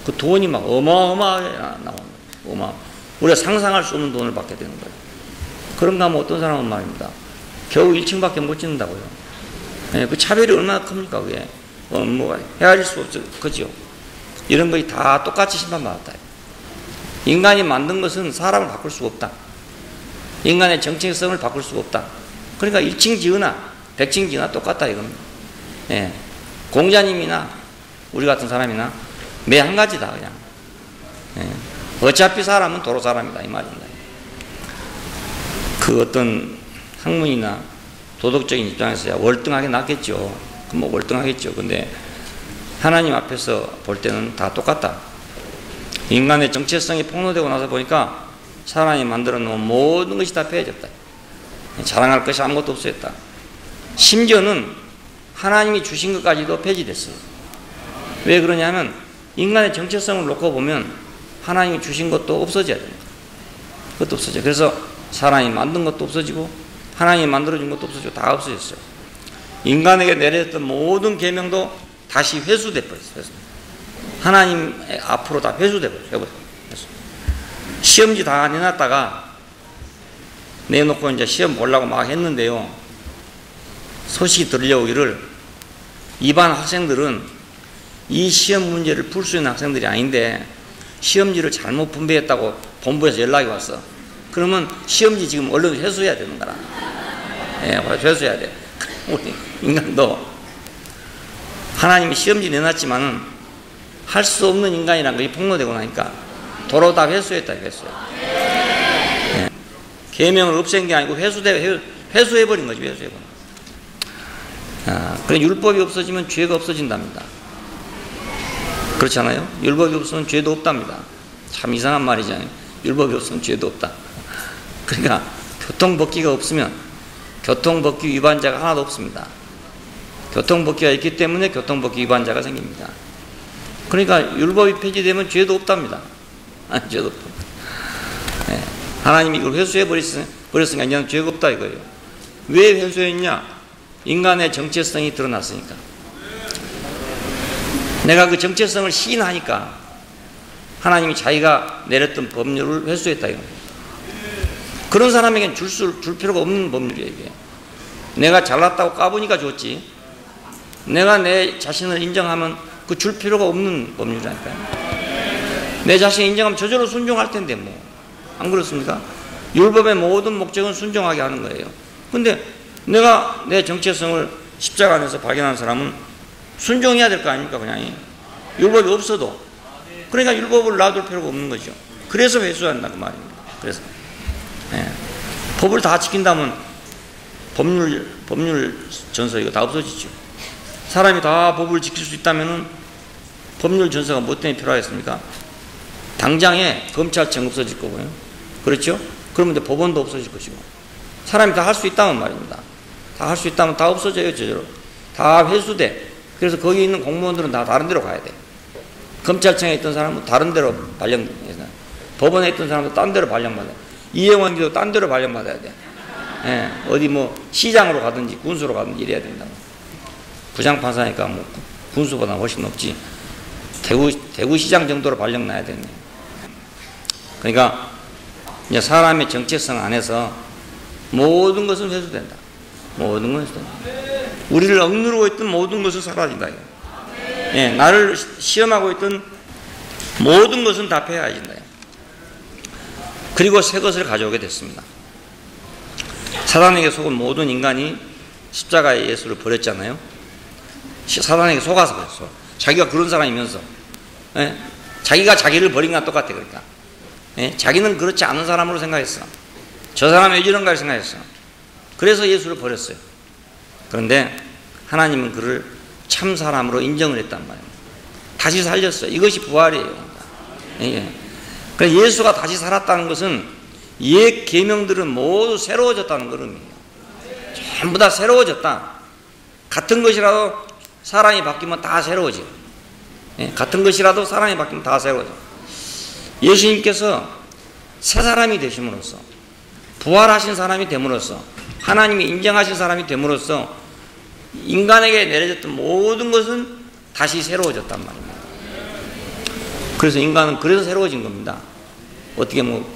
그 돈이 막 어마어마하게 나오는 거예요. 우리가 상상할 수 없는 돈을 받게 되는 거예요. 그런가 하면 어떤 사람은 말입니다. 겨우 1층밖에 못 짓는다고요. 예, 그 차별이 얼마나 큽니까 그게. 뭐 헤아릴 수 없죠. 그죠? 이런 것이 다 똑같이 심판받았다. 인간이 만든 것은 사람을 바꿀 수가 없다. 인간의 정체성을 바꿀 수가 없다. 그러니까 1층 지으나 100층 지으나 똑같다 이겁니다. 예. 공자님이나 우리 같은 사람이나 매 한 가지다 그냥. 예. 어차피 사람은 도로 사람이다 이 말입니다. 그 어떤 학문이나 도덕적인 입장에서야 월등하게 낫겠죠. 뭐 월등하겠죠. 근데 하나님 앞에서 볼 때는 다 똑같다. 인간의 정체성이 폭로되고 나서 보니까 사람이 만들어 놓은 모든 것이 다 폐해졌다. 자랑할 것이 아무것도 없어졌다. 심지어는 하나님이 주신 것까지도 폐지됐어요. 왜 그러냐면 인간의 정체성을 놓고 보면 하나님이 주신 것도 없어져야 됩니다. 그것도 없어져요. 그래서 사람이 만든 것도 없어지고 하나님이 만들어준 것도 없어지고 다 없어졌어요. 인간에게 내렸던 모든 계명도 다시 회수돼 버렸어요. 하나님 앞으로 다 회수돼 버렸어요. 시험지 다 내놨다가 내놓고 이제 시험 보려고 막 했는데요. 소식이 들려오기를 이반 학생들은 이 시험 문제를 풀 수 있는 학생들이 아닌데 시험지를 잘못 분배했다고 본부에서 연락이 왔어. 그러면 시험지 지금 얼른 회수해야 되는 거라. 예, 회수해야 돼. 우리 인간도 하나님이 시험지 내놨지만은 할 수 없는 인간이라는 것이 폭로되고 나니까 도로 다 회수했다 이랬어요. 예. 계명을 없앤 게 아니고 회수해버린 거지, 회수해버린 거. 그래 율법이 없어지면 죄가 없어진답니다. 그렇지 않아요? 율법이 없으면 죄도 없답니다. 참 이상한 말이잖아요. 율법이 없으면 죄도 없다. 그러니까 교통법규가 없으면 교통법규 위반자가 하나도 없습니다. 교통법규가 있기 때문에 교통법규 위반자가 생깁니다. 그러니까 율법이 폐지되면 죄도 없답니다. 아니, 죄도 없다. 네. 하나님이 이걸 회수해버렸으니까 이제는 죄가 없다 이거예요. 왜 회수했냐? 인간의 정체성이 드러났으니까. 내가 그 정체성을 시인하니까 하나님이 자기가 내렸던 법률을 회수했다 이거예요. 그런 사람에겐 줄 필요가 없는 법률이에요 이게. 내가 잘났다고 까보니까 줬지 내가 내 자신을 인정하면 그 줄 필요가 없는 법률이라니까요. 내 자신을 인정하면 저절로 순종할 텐데 뭐 안 그렇습니까? 율법의 모든 목적은 순종하게 하는 거예요. 근데 내가 내 정체성을 십자가 안에서 발견한 사람은 순종해야 될 거 아닙니까 그냥. 율법이 없어도. 그러니까 율법을 놔둘 필요가 없는 거죠. 그래서 회수한다 그 말입니다. 그래서 법을 다 지킨다면 법률 전서 이거 다 없어지죠. 사람이 다 법을 지킬 수 있다면은 법률 전서가 뭐 때문에 필요하겠습니까? 당장에 검찰청 없어질 거고요. 그렇죠? 그러면 이제 법원도 없어질 것이고. 사람이 다 할 수 있다면 말입니다. 다 할 수 있다면 다 없어져요, 저절로. 다 회수돼. 그래서 거기 있는 공무원들은 다 다른 데로 가야 돼. 검찰청에 있던 사람은 다른 데로 발령, 법원에 있던 사람도 딴 데로 발령받아야 돼. 이행원기도 딴 데로 발령받아야 돼. 예, 어디 뭐 시장으로 가든지 군수로 가든지 이래야 된다. 부장판사니까 뭐 군수보다 훨씬 높지. 대구시장 정도로 발령 나야 되네. 그러니까 이제 사람의 정체성 안에서 모든 것은 회수된다. 모든 것은 회수된다. 우리를 억누르고 있던 모든 것은 사라진다. 예, 나를 시험하고 있던 모든 것은 다 폐하해진다. 그리고 새 것을 가져오게 됐습니다. 사단에게 속은 모든 인간이 십자가의 예수를 버렸잖아요. 사단에게 속아서 그랬어. 자기가 그런 사람이면서. 예? 자기가 자기를 버린 거랑 똑같아. 그러니까. 예? 자기는 그렇지 않은 사람으로 생각했어. 저 사람이 왜 이런가 생각했어. 그래서 예수를 버렸어요. 그런데 하나님은 그를 참 사람으로 인정을 했단 말이에요. 다시 살렸어요. 이것이 부활이에요. 예. 그래서 예수가 다시 살았다는 것은 옛 계명들은 모두 새로워졌다는 그런 의미예요. 전부 다 새로워졌다. 같은 것이라도 사람이 바뀌면 다 새로워져요. 예. 같은 것이라도 사람이 바뀌면 다 새로워져요. 예수님께서 새 사람이 되심으로써, 부활하신 사람이 됨으로써, 하나님이 인정하신 사람이 됨으로써 인간에게 내려졌던 모든 것은 다시 새로워졌단 말입니다. 그래서 인간은 그래서 새로워진 겁니다. 어떻게 뭐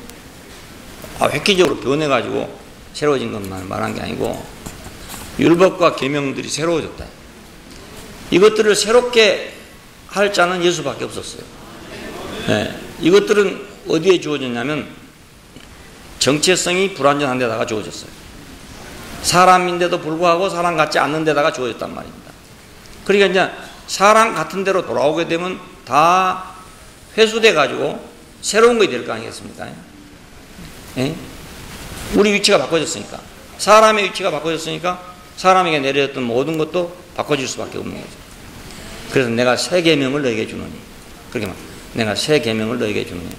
획기적으로 변해가지고 새로워진 것만 말한 게 아니고 율법과 계명들이 새로워졌다. 이것들을 새롭게 할 자는 예수밖에 없었어요. 네. 이것들은 어디에 주어졌냐면 정체성이 불완전한 데다가 주어졌어요. 사람인데도 불구하고 사람 같지 않는 데다가 주어졌단 말입니다. 그러니까 이제 사람 같은 데로 돌아오게 되면 다 회수돼 가지고 새로운 것이 될 거 아니겠습니까? 예? 우리 위치가 바꿔졌으니까, 사람의 위치가 바꿔졌으니까 사람에게 내려졌던 모든 것도 바꿔질 수밖에 없는 거죠. 그래서 내가 새 계명을 너에게 주노니, 그렇게 말, 내가 새 계명을 너에게 주노니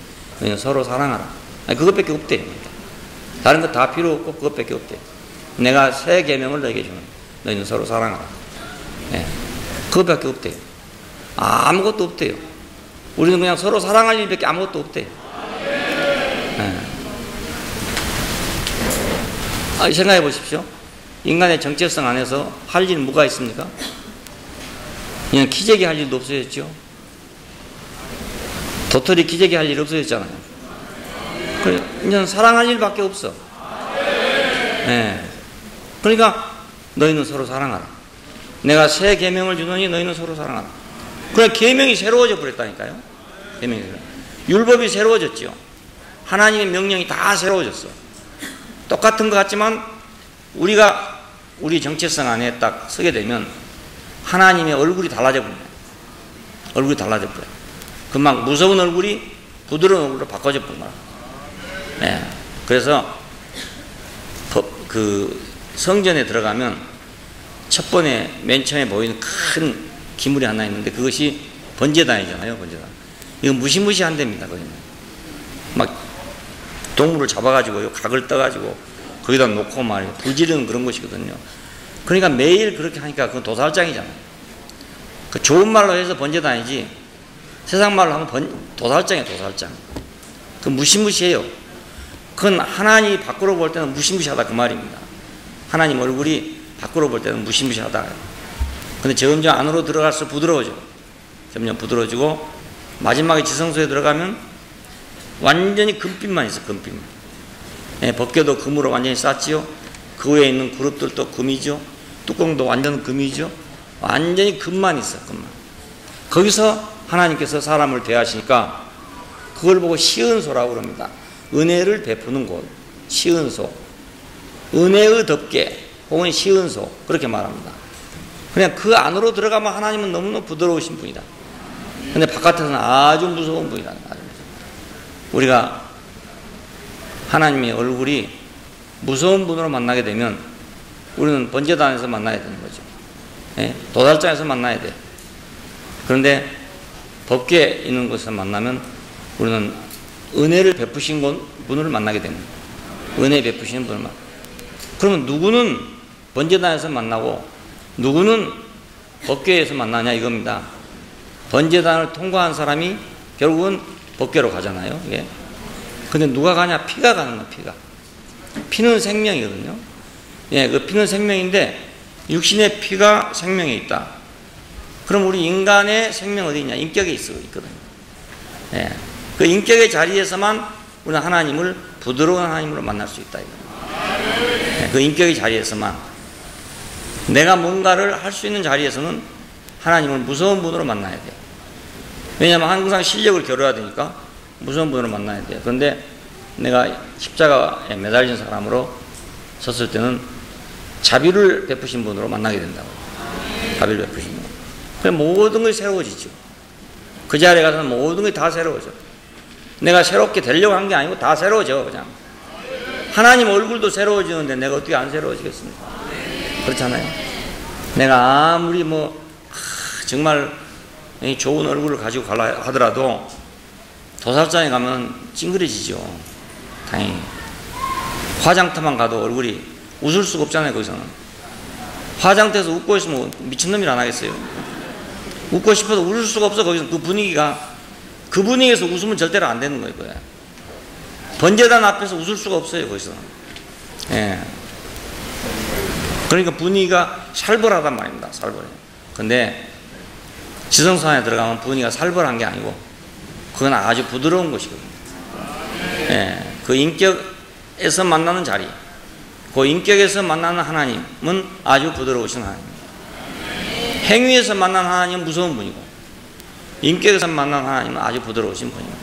너희는 서로 사랑하라. 아니, 그것밖에 없대요. 다른 거 다 필요 없고 그것밖에 없대요. 내가 새 계명을 너에게 주노니 너희는 서로 사랑하라. 예. 그것밖에 없대요. 아무것도 없대요. 우리는 그냥 서로 사랑할 일밖에 아무것도 없대요. 예. 생각해 보십시오. 인간의 정체성 안에서 할 일은 뭐가 있습니까? 그냥 기저귀 할 일도 없어졌죠. 도토리 기저귀 할 일 없어졌잖아요. 그래, 이제는 사랑할 일밖에 없어. 예. 그러니까 너희는 서로 사랑하라. 내가 새 계명을 주노니 너희는 서로 사랑하라. 그래, 계명이 새로워져 버렸다니까요. 계명이 율법이 새로워졌죠. 하나님의 명령이 다 새로워졌어. 똑같은 것 같지만 우리가 우리 정체성 안에 딱 서게 되면 하나님의 얼굴이 달라져 버려요. 얼굴이 달라져 버려요. 금방 무서운 얼굴이 부드러운 얼굴로 바꿔져 버린 거야. 네. 그래서 그 성전에 들어가면 첫 번에 맨 처음에 보이는 큰 기물이 하나 있는데 그것이 번제단이잖아요. 번제단. 이거 무시무시한 데입니다. 거기는 막 동물을 잡아가지고 각을 떠가지고 거기다 놓고 말이에요. 불지르는 그런 것이거든요. 그러니까 매일 그렇게 하니까 그건 도살장이잖아요. 그 좋은 말로 해서 번제단이지 세상 말로 하면 도살장이에요. 도살장. 그 무시무시해요. 그건 하나님이 밖으로 볼 때는 무시무시하다 그 말입니다. 하나님 얼굴이 밖으로 볼 때는 무시무시하다. 근데 점점 안으로 들어갈수록 부드러워져. 점점 부드러워지고 마지막에 지성소에 들어가면 완전히 금빛만 있어. 금빛만. 예, 벗겨도 금으로 완전히 쌌지요. 그 위에 있는 그릇들도 금이죠. 뚜껑도 완전 금이죠. 완전히 금만 있어. 금만. 거기서 하나님께서 사람을 대하시니까 그걸 보고 시은소라고 그럽니다. 은혜를 베푸는 곳. 시은소. 은혜의 덮개 혹은 시은소 그렇게 말합니다. 그냥 그 안으로 들어가면 하나님은 너무너무 부드러우신 분이다. 근데 바깥에서는 아주 무서운 분이라는 거예요. 우리가 하나님의 얼굴이 무서운 분으로 만나게 되면 우리는 번제단에서 만나야 되는 거죠. 예? 도살장에서 만나야 돼. 그런데 법궤에 있는 곳에서 만나면 우리는 은혜를 베푸신 분을 만나게 됩니다. 은혜 베푸시는 분을 만나. 그러면 누구는 번제단에서 만나고 누구는 법궤에서 만나냐 이겁니다. 번제단을 통과한 사람이 결국은 법궤로 가잖아요. 예. 근데 누가 가냐? 피가 가는 거야, 피가. 피는 생명이거든요. 예, 그 피는 생명인데 육신의 피가 생명에 있다. 그럼 우리 인간의 생명 어디 있냐? 인격에 있거든요. 예. 그 인격의 자리에서만 우리는 하나님을 부드러운 하나님으로 만날 수 있다. 예. 그 인격의 자리에서만 내가 뭔가를 할 수 있는 자리에서는 하나님을 무서운 분으로 만나야 돼요. 왜냐하면 항상 실력을 겨뤄야 되니까 무서운 분으로 만나야 돼요. 그런데 내가 십자가에 매달린 사람으로 섰을 때는 자비를 베푸신 분으로 만나게 된다고. 자비를 베푸신 분. 그래서 모든 것이 새로워지죠. 그 자리에 가서는 모든 것이 다 새로워져. 내가 새롭게 되려고 한 게 아니고 다 새로워져, 그냥. 하나님 얼굴도 새로워지는데 내가 어떻게 안 새로워지겠습니까? 그렇잖아요. 내가 아무리 정말 좋은 얼굴을 가지고 가려 하더라도 도살장에 가면 찡그려지죠. 당연히. 화장터만 가도 얼굴이 웃을 수가 없잖아요, 거기서는. 화장터에서 웃고 있으면 미친놈이 안 하겠어요. 웃고 싶어도 웃을 수가 없어, 거기서. 그 분위기에서 웃으면 절대로 안 되는 거예요, 그거야. 번제단 앞에서 웃을 수가 없어요, 거기서는. 예. 그러니까 분위기가 살벌하단 말입니다, 살벌해. 근데 지성소 안에 들어가면 분위기가 살벌한 게 아니고 그건 아주 부드러운 곳이거든요. 예. 그 인격에서 만나는 자리, 그 인격에서 만나는 하나님은 아주 부드러우신 하나님입니다. 행위에서 만난 하나님은 무서운 분이고 인격에서 만난 하나님은 아주 부드러우신 분입니다.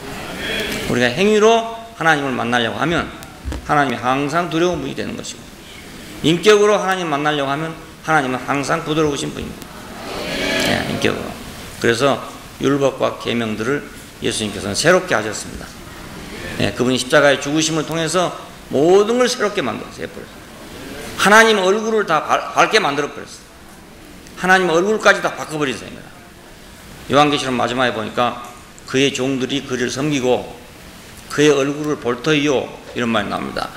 우리가 행위로 하나님을 만나려고 하면 하나님이 항상 두려운 분이 되는 것이고 인격으로 하나님 만나려고 하면 하나님은 항상 부드러우신 분입니다. 예, 인격으로. 그래서 율법과 계명들을 예수님께서는 새롭게 하셨습니다. 예, 그분이 십자가의 죽으심을 통해서 모든 걸 새롭게 만들었어요. 하나님 얼굴을 다 밝게 만들어버렸어요. 하나님 얼굴까지 다 바꿔버리세요. 요한계시록 마지막에 보니까 그의 종들이 그를 섬기고 그의 얼굴을 볼 터이요 이런 말이 나옵니다.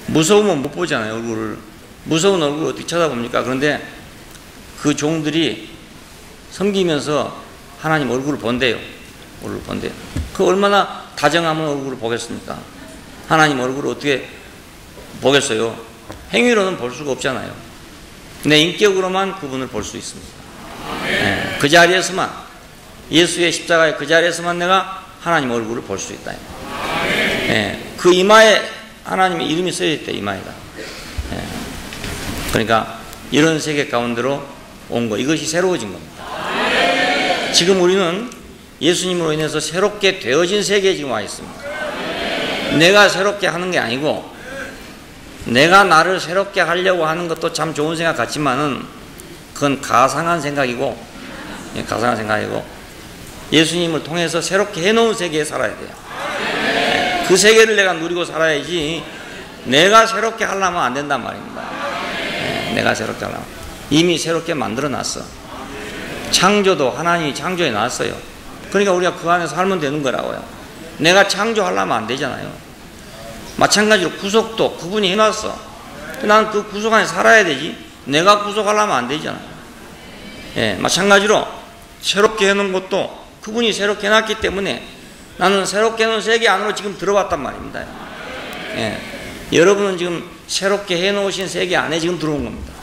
무서우면 못 보잖아요, 얼굴을. 무서운 얼굴을 어떻게 쳐다봅니까? 그런데 그 종들이 섬기면서 하나님 얼굴을 본대요. 얼굴을 본대요. 그 얼마나 다정하면 얼굴을 보겠습니까? 하나님 얼굴을 어떻게 보겠어요? 행위로는 볼 수가 없잖아요. 내 인격으로만 그분을 볼 수 있습니다. 네, 그 자리에서만, 예수의 십자가의 그 자리에서만 내가 하나님 얼굴을 볼 수 있다. 네, 그 이마에 하나님의 이름이 써져 있다, 이마에다. 네, 그러니까 이런 세계 가운데로 온 거, 이것이 새로워진 겁니다. 지금 우리는 예수님으로 인해서 새롭게 되어진 세계에 지금 와 있습니다. 내가 새롭게 하는 게 아니고 내가 나를 새롭게 하려고 하는 것도 참 좋은 생각 같지만은 그건 가상한 생각이고, 가상한 생각이고 예수님을 통해서 새롭게 해놓은 세계에 살아야 돼요. 그 세계를 내가 누리고 살아야지 내가 새롭게 하려면 안 된단 말입니다. 내가 새롭게 하려면 이미 새롭게 만들어 놨어. 창조도 하나님이 창조해 놨어요. 그러니까 우리가 그 안에서 살면 되는 거라고요. 내가 창조하려면 안 되잖아요. 마찬가지로 구속도 그분이 해놨어. 나는 그 구속 안에 살아야 되지. 내가 구속하려면 안 되잖아요. 예, 마찬가지로 새롭게 해놓은 것도 그분이 새롭게 해놨기 때문에 나는 새롭게 해놓은 세계 안으로 지금 들어왔단 말입니다. 예, 여러분은 지금 새롭게 해놓으신 세계 안에 지금 들어온 겁니다.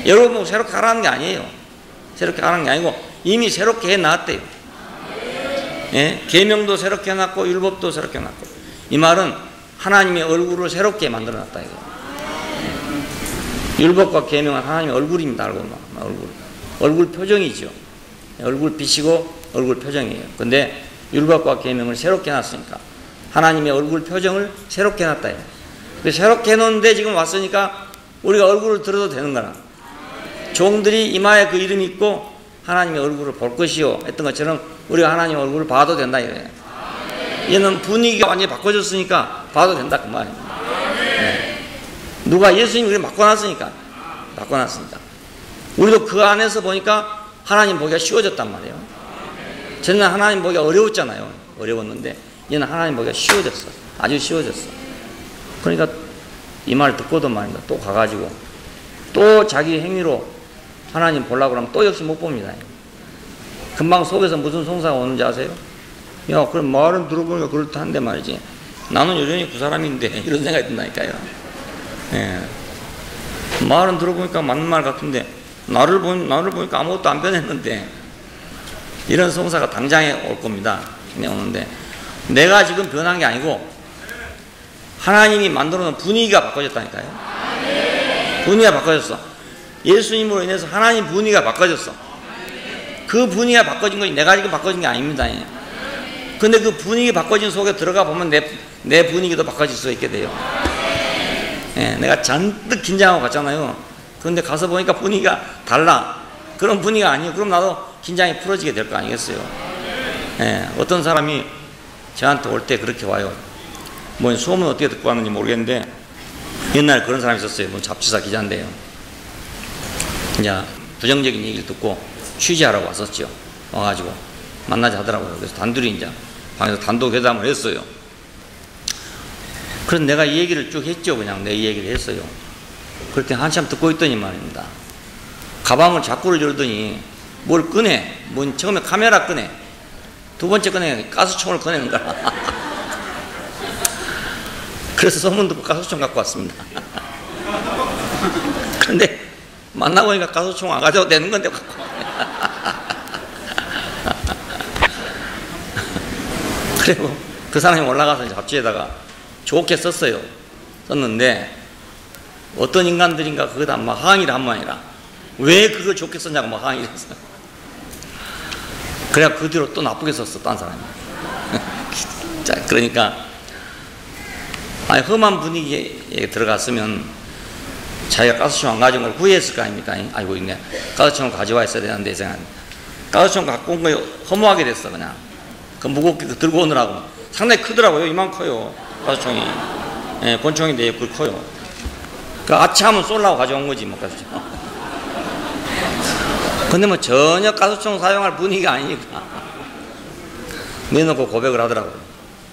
여러분 뭐 새롭게 하라는 게 아니에요. 새롭게 하라는 게 아니고 이미 새롭게 해놨대요. 예, 계명도 새롭게 해놨고 율법도 새롭게 해놨고. 이 말은 하나님의 얼굴을 새롭게 만들어놨다 이거. 율법과 계명은 하나님의 얼굴입니다. 얼굴 표정이죠. 얼굴 빛이고 얼굴 표정이에요. 근데 율법과 계명을 새롭게 해놨으니까 하나님의 얼굴 표정을 새롭게 해놨다 이거. 근데 새롭게 해놓는데 지금 왔으니까 우리가 얼굴을 들어도 되는 거라. 종들이 이마에 그 이름이 있고 하나님의 얼굴을 볼 것이요 했던 것처럼 우리가 하나님의 얼굴을 봐도 된다 이거예요. 얘는 분위기가 완전히 바꿔졌으니까 봐도 된다 그 말입니다. 네. 누가 예수님이 바꿔놨으니까 우리도 그 안에서 보니까 하나님 보기가 쉬워졌단 말이에요. 저는 하나님 보기가 어려웠잖아요. 어려웠는데 얘는 하나님 보기가 쉬워졌어. 아주 쉬워졌어. 그러니까 이 말 듣고도 말입니다. 또 가가지고 또 자기 행위로 하나님 보려고 하면 또 역시 못 봅니다. 금방 속에서 무슨 송사가 오는지 아세요? 야, 그럼 말은 들어보니까 그렇다는데 말이지. 나는 여전히 그 사람인데 이런 생각이 든다니까요. 예. 말은 들어보니까 맞는 말 같은데 나를 보니까 아무것도 안 변했는데 이런 송사가 당장에 올 겁니다. 오는데 내가 지금 변한 게 아니고 하나님이 만들어 놓은 분위기가 바꿔졌다니까요. 분위기가 바꿔졌어. 예수님으로 인해서 하나님 분위기가 바꿔졌어. 그 분위기가 바꿔진 것이 내가 지금 바꿔진 게 아닙니다. 근데 그 분위기 바꿔진 속에 들어가 보면 내 분위기도 바꿔질 수 있게 돼요. 예, 내가 잔뜩 긴장하고 갔잖아요. 그런데 가서 보니까 분위기가 달라. 그런 분위기가 아니에요. 그럼 나도 긴장이 풀어지게 될 거 아니겠어요. 예, 어떤 사람이 저한테 올 때 그렇게 와요. 뭐 소문 어떻게 듣고 왔는지 모르겠는데 옛날에 그런 사람이 있었어요. 뭐 잡지사 기자인데요. 이제 부정적인 얘기를 듣고 취재하라고 왔었죠. 와가지고 만나자 하더라고요. 그래서 단둘이 이제 방에서 단독 회담을 했어요. 그래서 내가 이 얘기를 쭉 했죠. 그냥 내 얘기를 했어요. 그럴 때 한참 듣고 있더니 말입니다. 가방을 자꾸를 열더니 뭘 꺼내. 뭐 처음에 카메라 꺼내. 두 번째 꺼내 가스총을 꺼내는 거야. 그래서 소문 듣고 가스총 갖고 왔습니다. 그런데 만나보니까 가스총 안 가져도 되는 건데 갖고 그리고 그 사람이 올라가서 잡지에다가 좋게 썼는데 어떤 인간들인가 그거다 막 항의를 한 모양이라 왜 그걸 좋게 썼냐고 막 항의를 했어요. 그래야 그 뒤로 또 나쁘게 썼어 딴 사람이. 자, 그러니까 아니 험한 분위기에 들어갔으면 자기가 가스총 안 가져온 걸 후회했을 거 아닙니까? 아이고 있네. 가스총을 가져와 있어야 되는데 가스총 갖고 온 거 허무하게 됐어 그냥. 그 무겁게 들고 오느라고. 상당히 크더라고요. 이만 커요. 가스총이. 예, 권총인데 그 커요. 그 아차하면 쏠라고 가져온 거지 뭐 가스총. 근데 뭐 전혀 가스총 사용할 분위기가 아니니까 내놓고 고백을 하더라고요.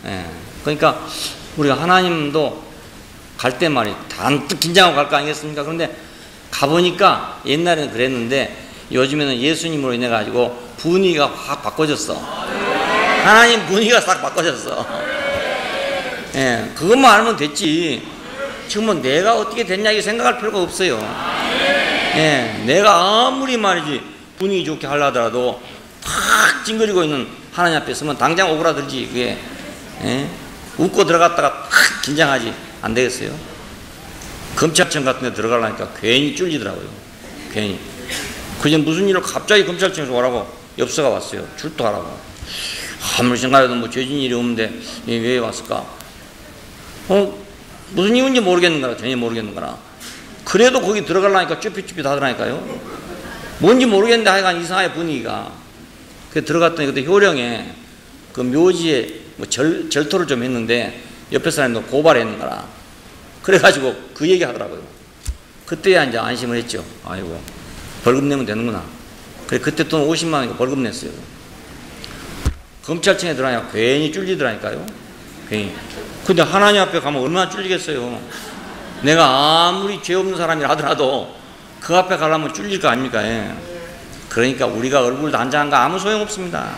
예. 그러니까 우리가 하나님도 갈 때 말이 단뜩 긴장하고 갈 거 아니겠습니까? 그런데 가보니까 옛날에는 그랬는데 요즘에는 예수님으로 인해 가지고 분위기가 확 바꿔졌어. 하나님 분위기가 싹 바꿔졌어. 예, 그것만 알면 됐지. 지금 뭐 내가 어떻게 됐냐 이 생각할 필요가 없어요. 예, 내가 아무리 말이지 분위기 좋게 하려더라도 탁 찡그리고 있는 하나님 앞에 서면 당장 오그라들지 그게. 예? 웃고 들어갔다가 탁 긴장하지 안 되겠어요? 검찰청 같은 데 들어가려니까 괜히 쫄리더라고요. 괜히. 그제 무슨 일을 갑자기 검찰청에서 오라고 엽서가 왔어요. 출두하라고. 아무리 생각해도 뭐 죄진 일이 없는데 왜 왔을까? 무슨 이유인지 모르겠는 거라. 전혀 모르겠는 거라. 그래도 거기 들어가려니까 쭈삣쭈삣 하더라니까요. 뭔지 모르겠는데 하여간 이상하게 분위기가. 그래서 들어갔더니 그때 효령에 그 묘지에 뭐 절토를 좀 했는데 옆에 사람도 고발했는 거라. 그래가지고 그 얘기 하더라고요. 그때야 이제 안심을 했죠. 아이고, 벌금 내면 되는구나. 그래, 그때 돈 50만 원이니까 벌금 냈어요. 검찰청에 들어가니까 괜히 쫄리더라니까요. 괜히. 근데 하나님 앞에 가면 얼마나 쫄리겠어요. 내가 아무리 죄 없는 사람이라 하더라도 그 앞에 가려면 쫄릴 거 아닙니까? 예. 그러니까 우리가 얼굴 단장한 거 아무 소용없습니다.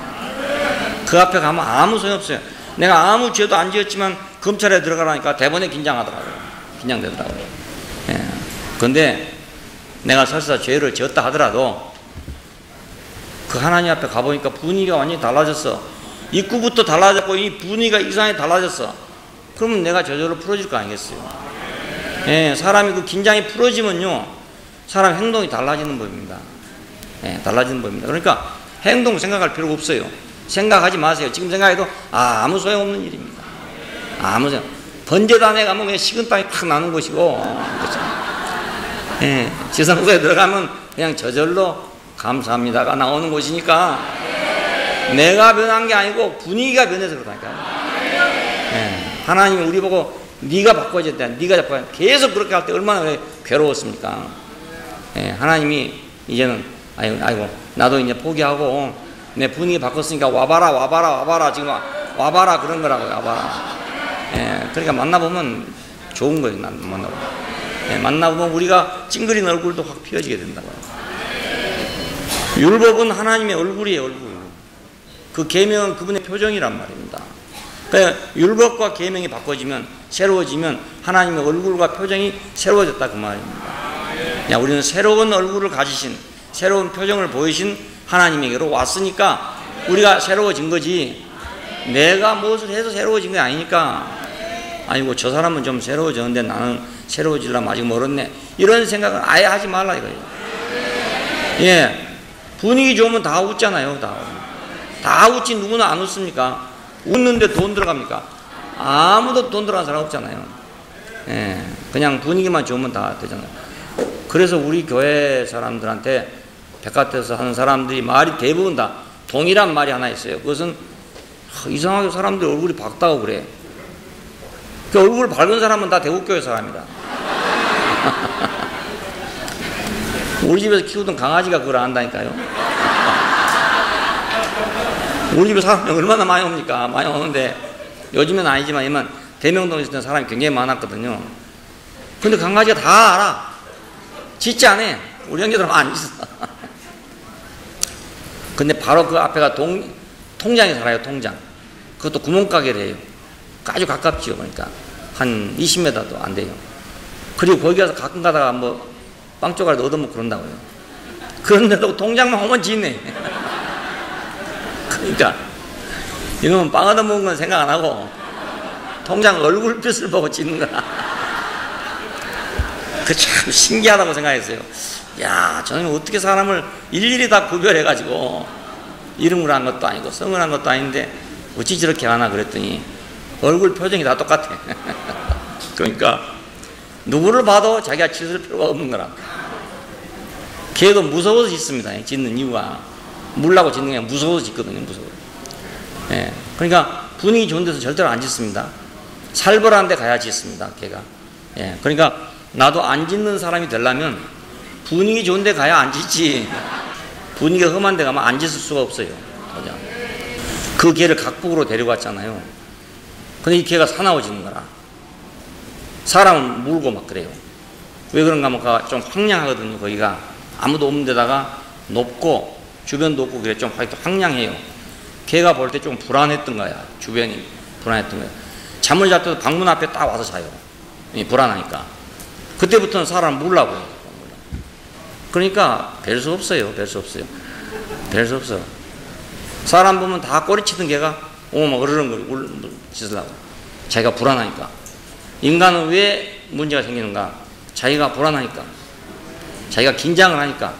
그 앞에 가면 아무 소용없어요. 내가 아무 죄도 안 지었지만 검찰에 들어가라니까 대번에 긴장하더라고요. 긴장되더라고요. 예. 근데 내가 설사 죄를 지었다 하더라도 그 하나님 앞에 가보니까 분위기가 완전히 달라졌어. 입구부터 달라졌고 이 분위기가 이상하게 달라졌어. 그러면 내가 저절로 풀어질 거 아니겠어요. 예, 사람이 그 긴장이 풀어지면요 사람 행동이 달라지는 법입니다. 예, 달라지는 법입니다. 그러니까 행동 생각할 필요가 없어요. 생각하지 마세요. 지금 생각해도 아무 소용없는 일입니다. 아무 소용. 번제단에 가면 그냥 식은땀이 팍 나는 것이고, 그렇죠? 예, 지성소에 들어가면 그냥 저절로 감사합니다가 나오는 곳이니까 내가 변한 게 아니고 분위기가 변해서 그렇다니까요. 하나님이 우리 보고 네가 바꿔졌다, 네가 바꿔, 계속 그렇게 할 때 얼마나 괴로웠습니까? 하나님이 이제는 아이고 나도 이제 포기하고 내 분위기 바꿨으니까 와봐라 지금 와봐라 그런 거라고요. 와봐라. 그러니까 만나보면 좋은 거예요. 만나보면 우리가 찡그린 얼굴도 확 피어지게 된다고요. 율법은 하나님의 얼굴이에요. 얼굴. 그 계명은 그분의 표정이란 말입니다. 그러니까 율법과 계명이 바꿔지면, 새로워지면 하나님의 얼굴과 표정이 새로워졌다 그 말입니다. 우리는 새로운 얼굴을 가지신, 새로운 표정을 보이신 하나님에게로 왔으니까 우리가 새로워진 거지, 내가 무엇을 해서 새로워진 게 아니니까 아이고 저 사람은 좀 새로워졌는데 나는 새로워지려면 아직 멀었네, 이런 생각은 아예 하지 말라 이거예요. 분위기 좋으면 다 웃잖아요. 다 웃지 누구나 안 웃습니까? 웃는데 돈 들어갑니까? 아무도 돈 들어간 사람 없잖아요. 그냥 분위기만 좋으면 다 되잖아요. 그래서 우리 교회 사람들한테 백화점에서 하는 사람들이 말이 대부분 다 동일한 말이 하나 있어요. 그것은 이상하게 사람들 얼굴이 밝다고 그래. 그 얼굴 밝은 사람은 다 대구교회 사람이다. 우리 집에서 키우던 강아지가 그걸 안다니까요. 우리 집에 사람이 얼마나 많이 옵니까? 많이 오는데 요즘은 아니지만 대명동에 있었던 사람이 굉장히 많았거든요. 근데 강아지가 다 알아. 짖지 않아. 우리 형제들은 안 짖어. 근데 바로 그 앞에가 통장에 살아요. 통장. 그것도 구멍가게를 해요. 아주 가깝지요. 그러니까 한 20m도 안 돼요. 그리고 거기 가서 가끔 가다가 뭐 빵 쪼가리도 얻어먹고 그런다고요. 그런데도 통장만 오면 짖네. 그러니까 이놈은 빵 얻어먹은 건 생각 안 하고 통장 얼굴빛을 보고 짖는 거라. 그 참 신기하다고 생각했어요. 야, 저는 어떻게 사람을 일일이 다 구별해가지고 이름을 한 것도 아니고 성을 한 것도 아닌데 어찌 저렇게 하나 그랬더니 얼굴 표정이 다 똑같아. 그러니까 누구를 봐도 자기가 짖을 필요가 없는 거라. 걔도 무서워서 짖습니다. 짖는 이유가 물라고 짖는 게 아니라 무서워서 짖거든요. 무서워. 그러니까 분위기 좋은 데서 절대로 안 짖습니다. 살벌한 데 가야 짖습니다. 걔가. 그러니까 나도 안 짖는 사람이 되려면 분위기 좋은 데 가야 안 짖지. 분위기가 험한 데 가면 안 짖을 수가 없어요. 그 개를 각복으로 데려갔잖아요. 근데 이 개가 사나워 짖는 거라. 사람은 물고 막 그래요. 왜 그런가 하면 좀 황량하거든요. 거기가 아무도 없는 데다가 높고 주변도 없고 그래 좀 황량해요. 개가 볼 때 좀 불안했던 거야. 주변이 불안했던 거야. 잠을 잘 때도 방문 앞에 딱 와서 자요. 불안하니까. 그때부터는 사람 물라고 해요. 그러니까 별 수 없어요. 별 수 없어요. 별 수 없어. 사람 보면 다 꼬리치던 개가 막 으르렁거리고 짖으려고. 자기가 불안하니까. 인간은 왜 문제가 생기는가? 자기가 불안하니까. 자기가 긴장을 하니까.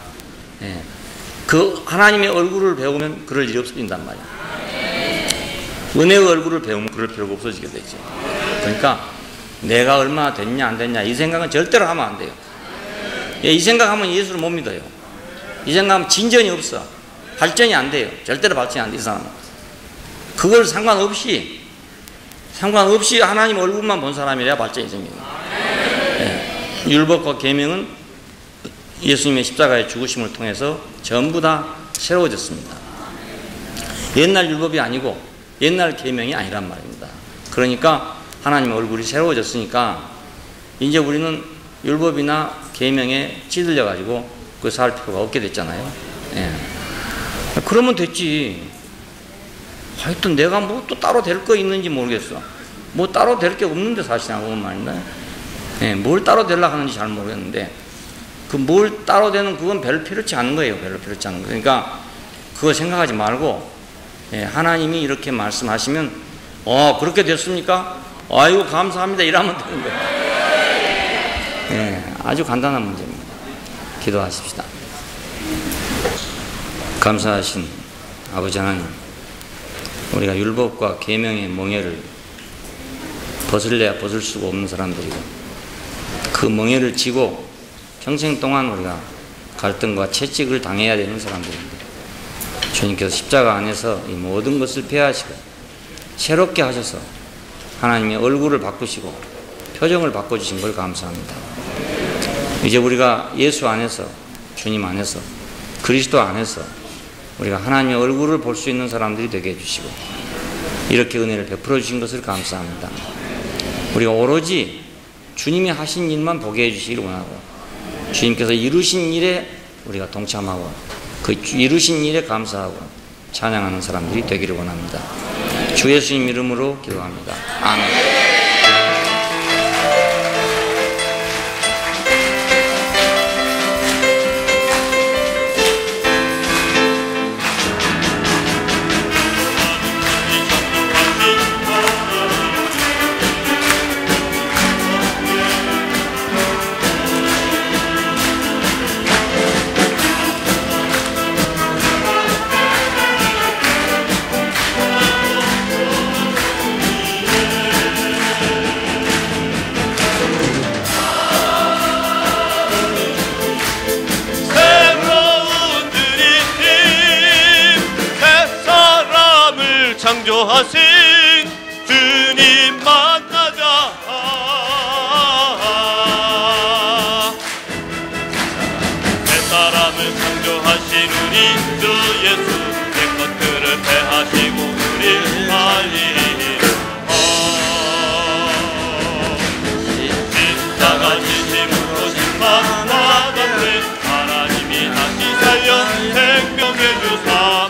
그 하나님의 얼굴을 배우면 그럴 일이 없어진단 말이야. 은혜의 얼굴을 배우면 그럴 필요가 없어지게 되죠. 그러니까 내가 얼마나 됐냐 안 됐냐 이 생각은 절대로 하면 안 돼요. 이 생각하면 예수를 못 믿어요. 이 생각하면 진전이 없어. 발전이 안 돼요. 절대로 발전이 안 돼, 이 사람은. 그걸 상관없이 하나님 얼굴만 본 사람이래야 발전이 생겨요. 율법과 계명은 예수님의 십자가의 죽으심을 통해서 전부 다 새로워졌습니다. 옛날 율법이 아니고 옛날 계명이 아니란 말입니다. 그러니까 하나님의 얼굴이 새로워졌으니까 이제 우리는 율법이나 계명에 찌들려 가지고 그 살 필요가 없게 됐잖아요. 그러면 됐지. 하여튼 내가 뭐 또 따로 될 거 있는지 모르겠어. 뭐 따로 될 게 없는데 사실 하고 말인데, 뭘 따로 되려고 하는지 잘 모르겠는데 그 뭘 따로 되는 그건 별로 필요치 않은 거예요. 별로 필요치 않은 거. 그러니까 그거 생각하지 말고 하나님이 이렇게 말씀하시면 그렇게 됐습니까? 아이고 감사합니다 이러면 되는 거예요. 아주 간단한 문제입니다. 기도하십시다. 감사하신 아버지 하나님, 우리가 율법과 계명의 멍에를 벗을래야 벗을 수가 없는 사람들이고 그 멍에를 지고 평생 동안 우리가 갈등과 채찍을 당해야 되는 사람들인데 주님께서 십자가 안에서 이 모든 것을 폐하시고 새롭게 하셔서 하나님의 얼굴을 바꾸시고 표정을 바꿔주신 걸 감사합니다. 이제 우리가 예수 안에서, 주님 안에서, 그리스도 안에서 우리가 하나님의 얼굴을 볼 수 있는 사람들이 되게 해주시고 이렇게 은혜를 베풀어 주신 것을 감사합니다. 우리가 오로지 주님이 하신 일만 보게 해주시기를 원하고 주님께서 이루신 일에 우리가 동참하고 그 이루신 일에 감사하고 찬양하는 사람들이 되기를 원합니다. 주 예수님 이름으로 기도합니다. 아멘. 창조하신 주님 만나자. 새 사람을 창조하신 우리 주 예수, 내 것들을 패하시고 우릴 살리리라. 십자가 진심으로 심판받았네. 하나님이 다시 살려 생명의 주 삼아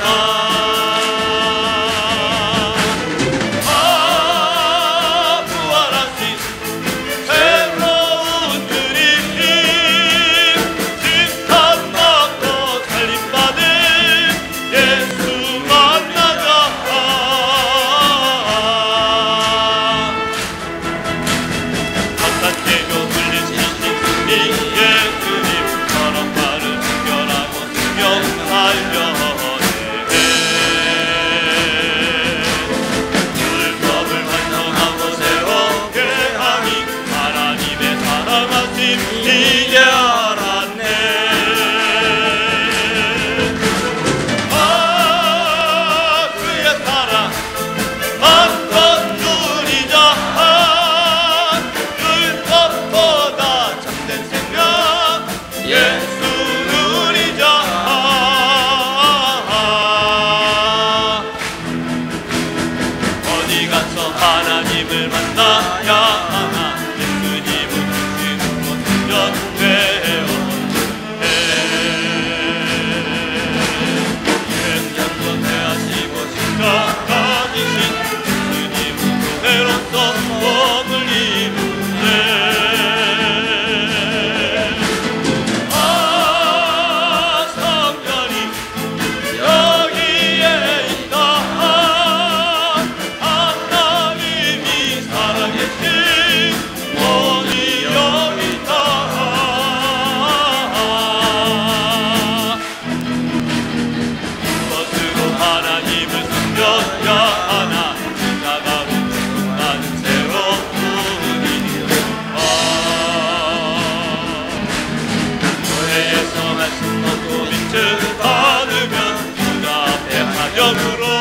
말씀 먹고 빛을 받으면 주 앞에 가정으로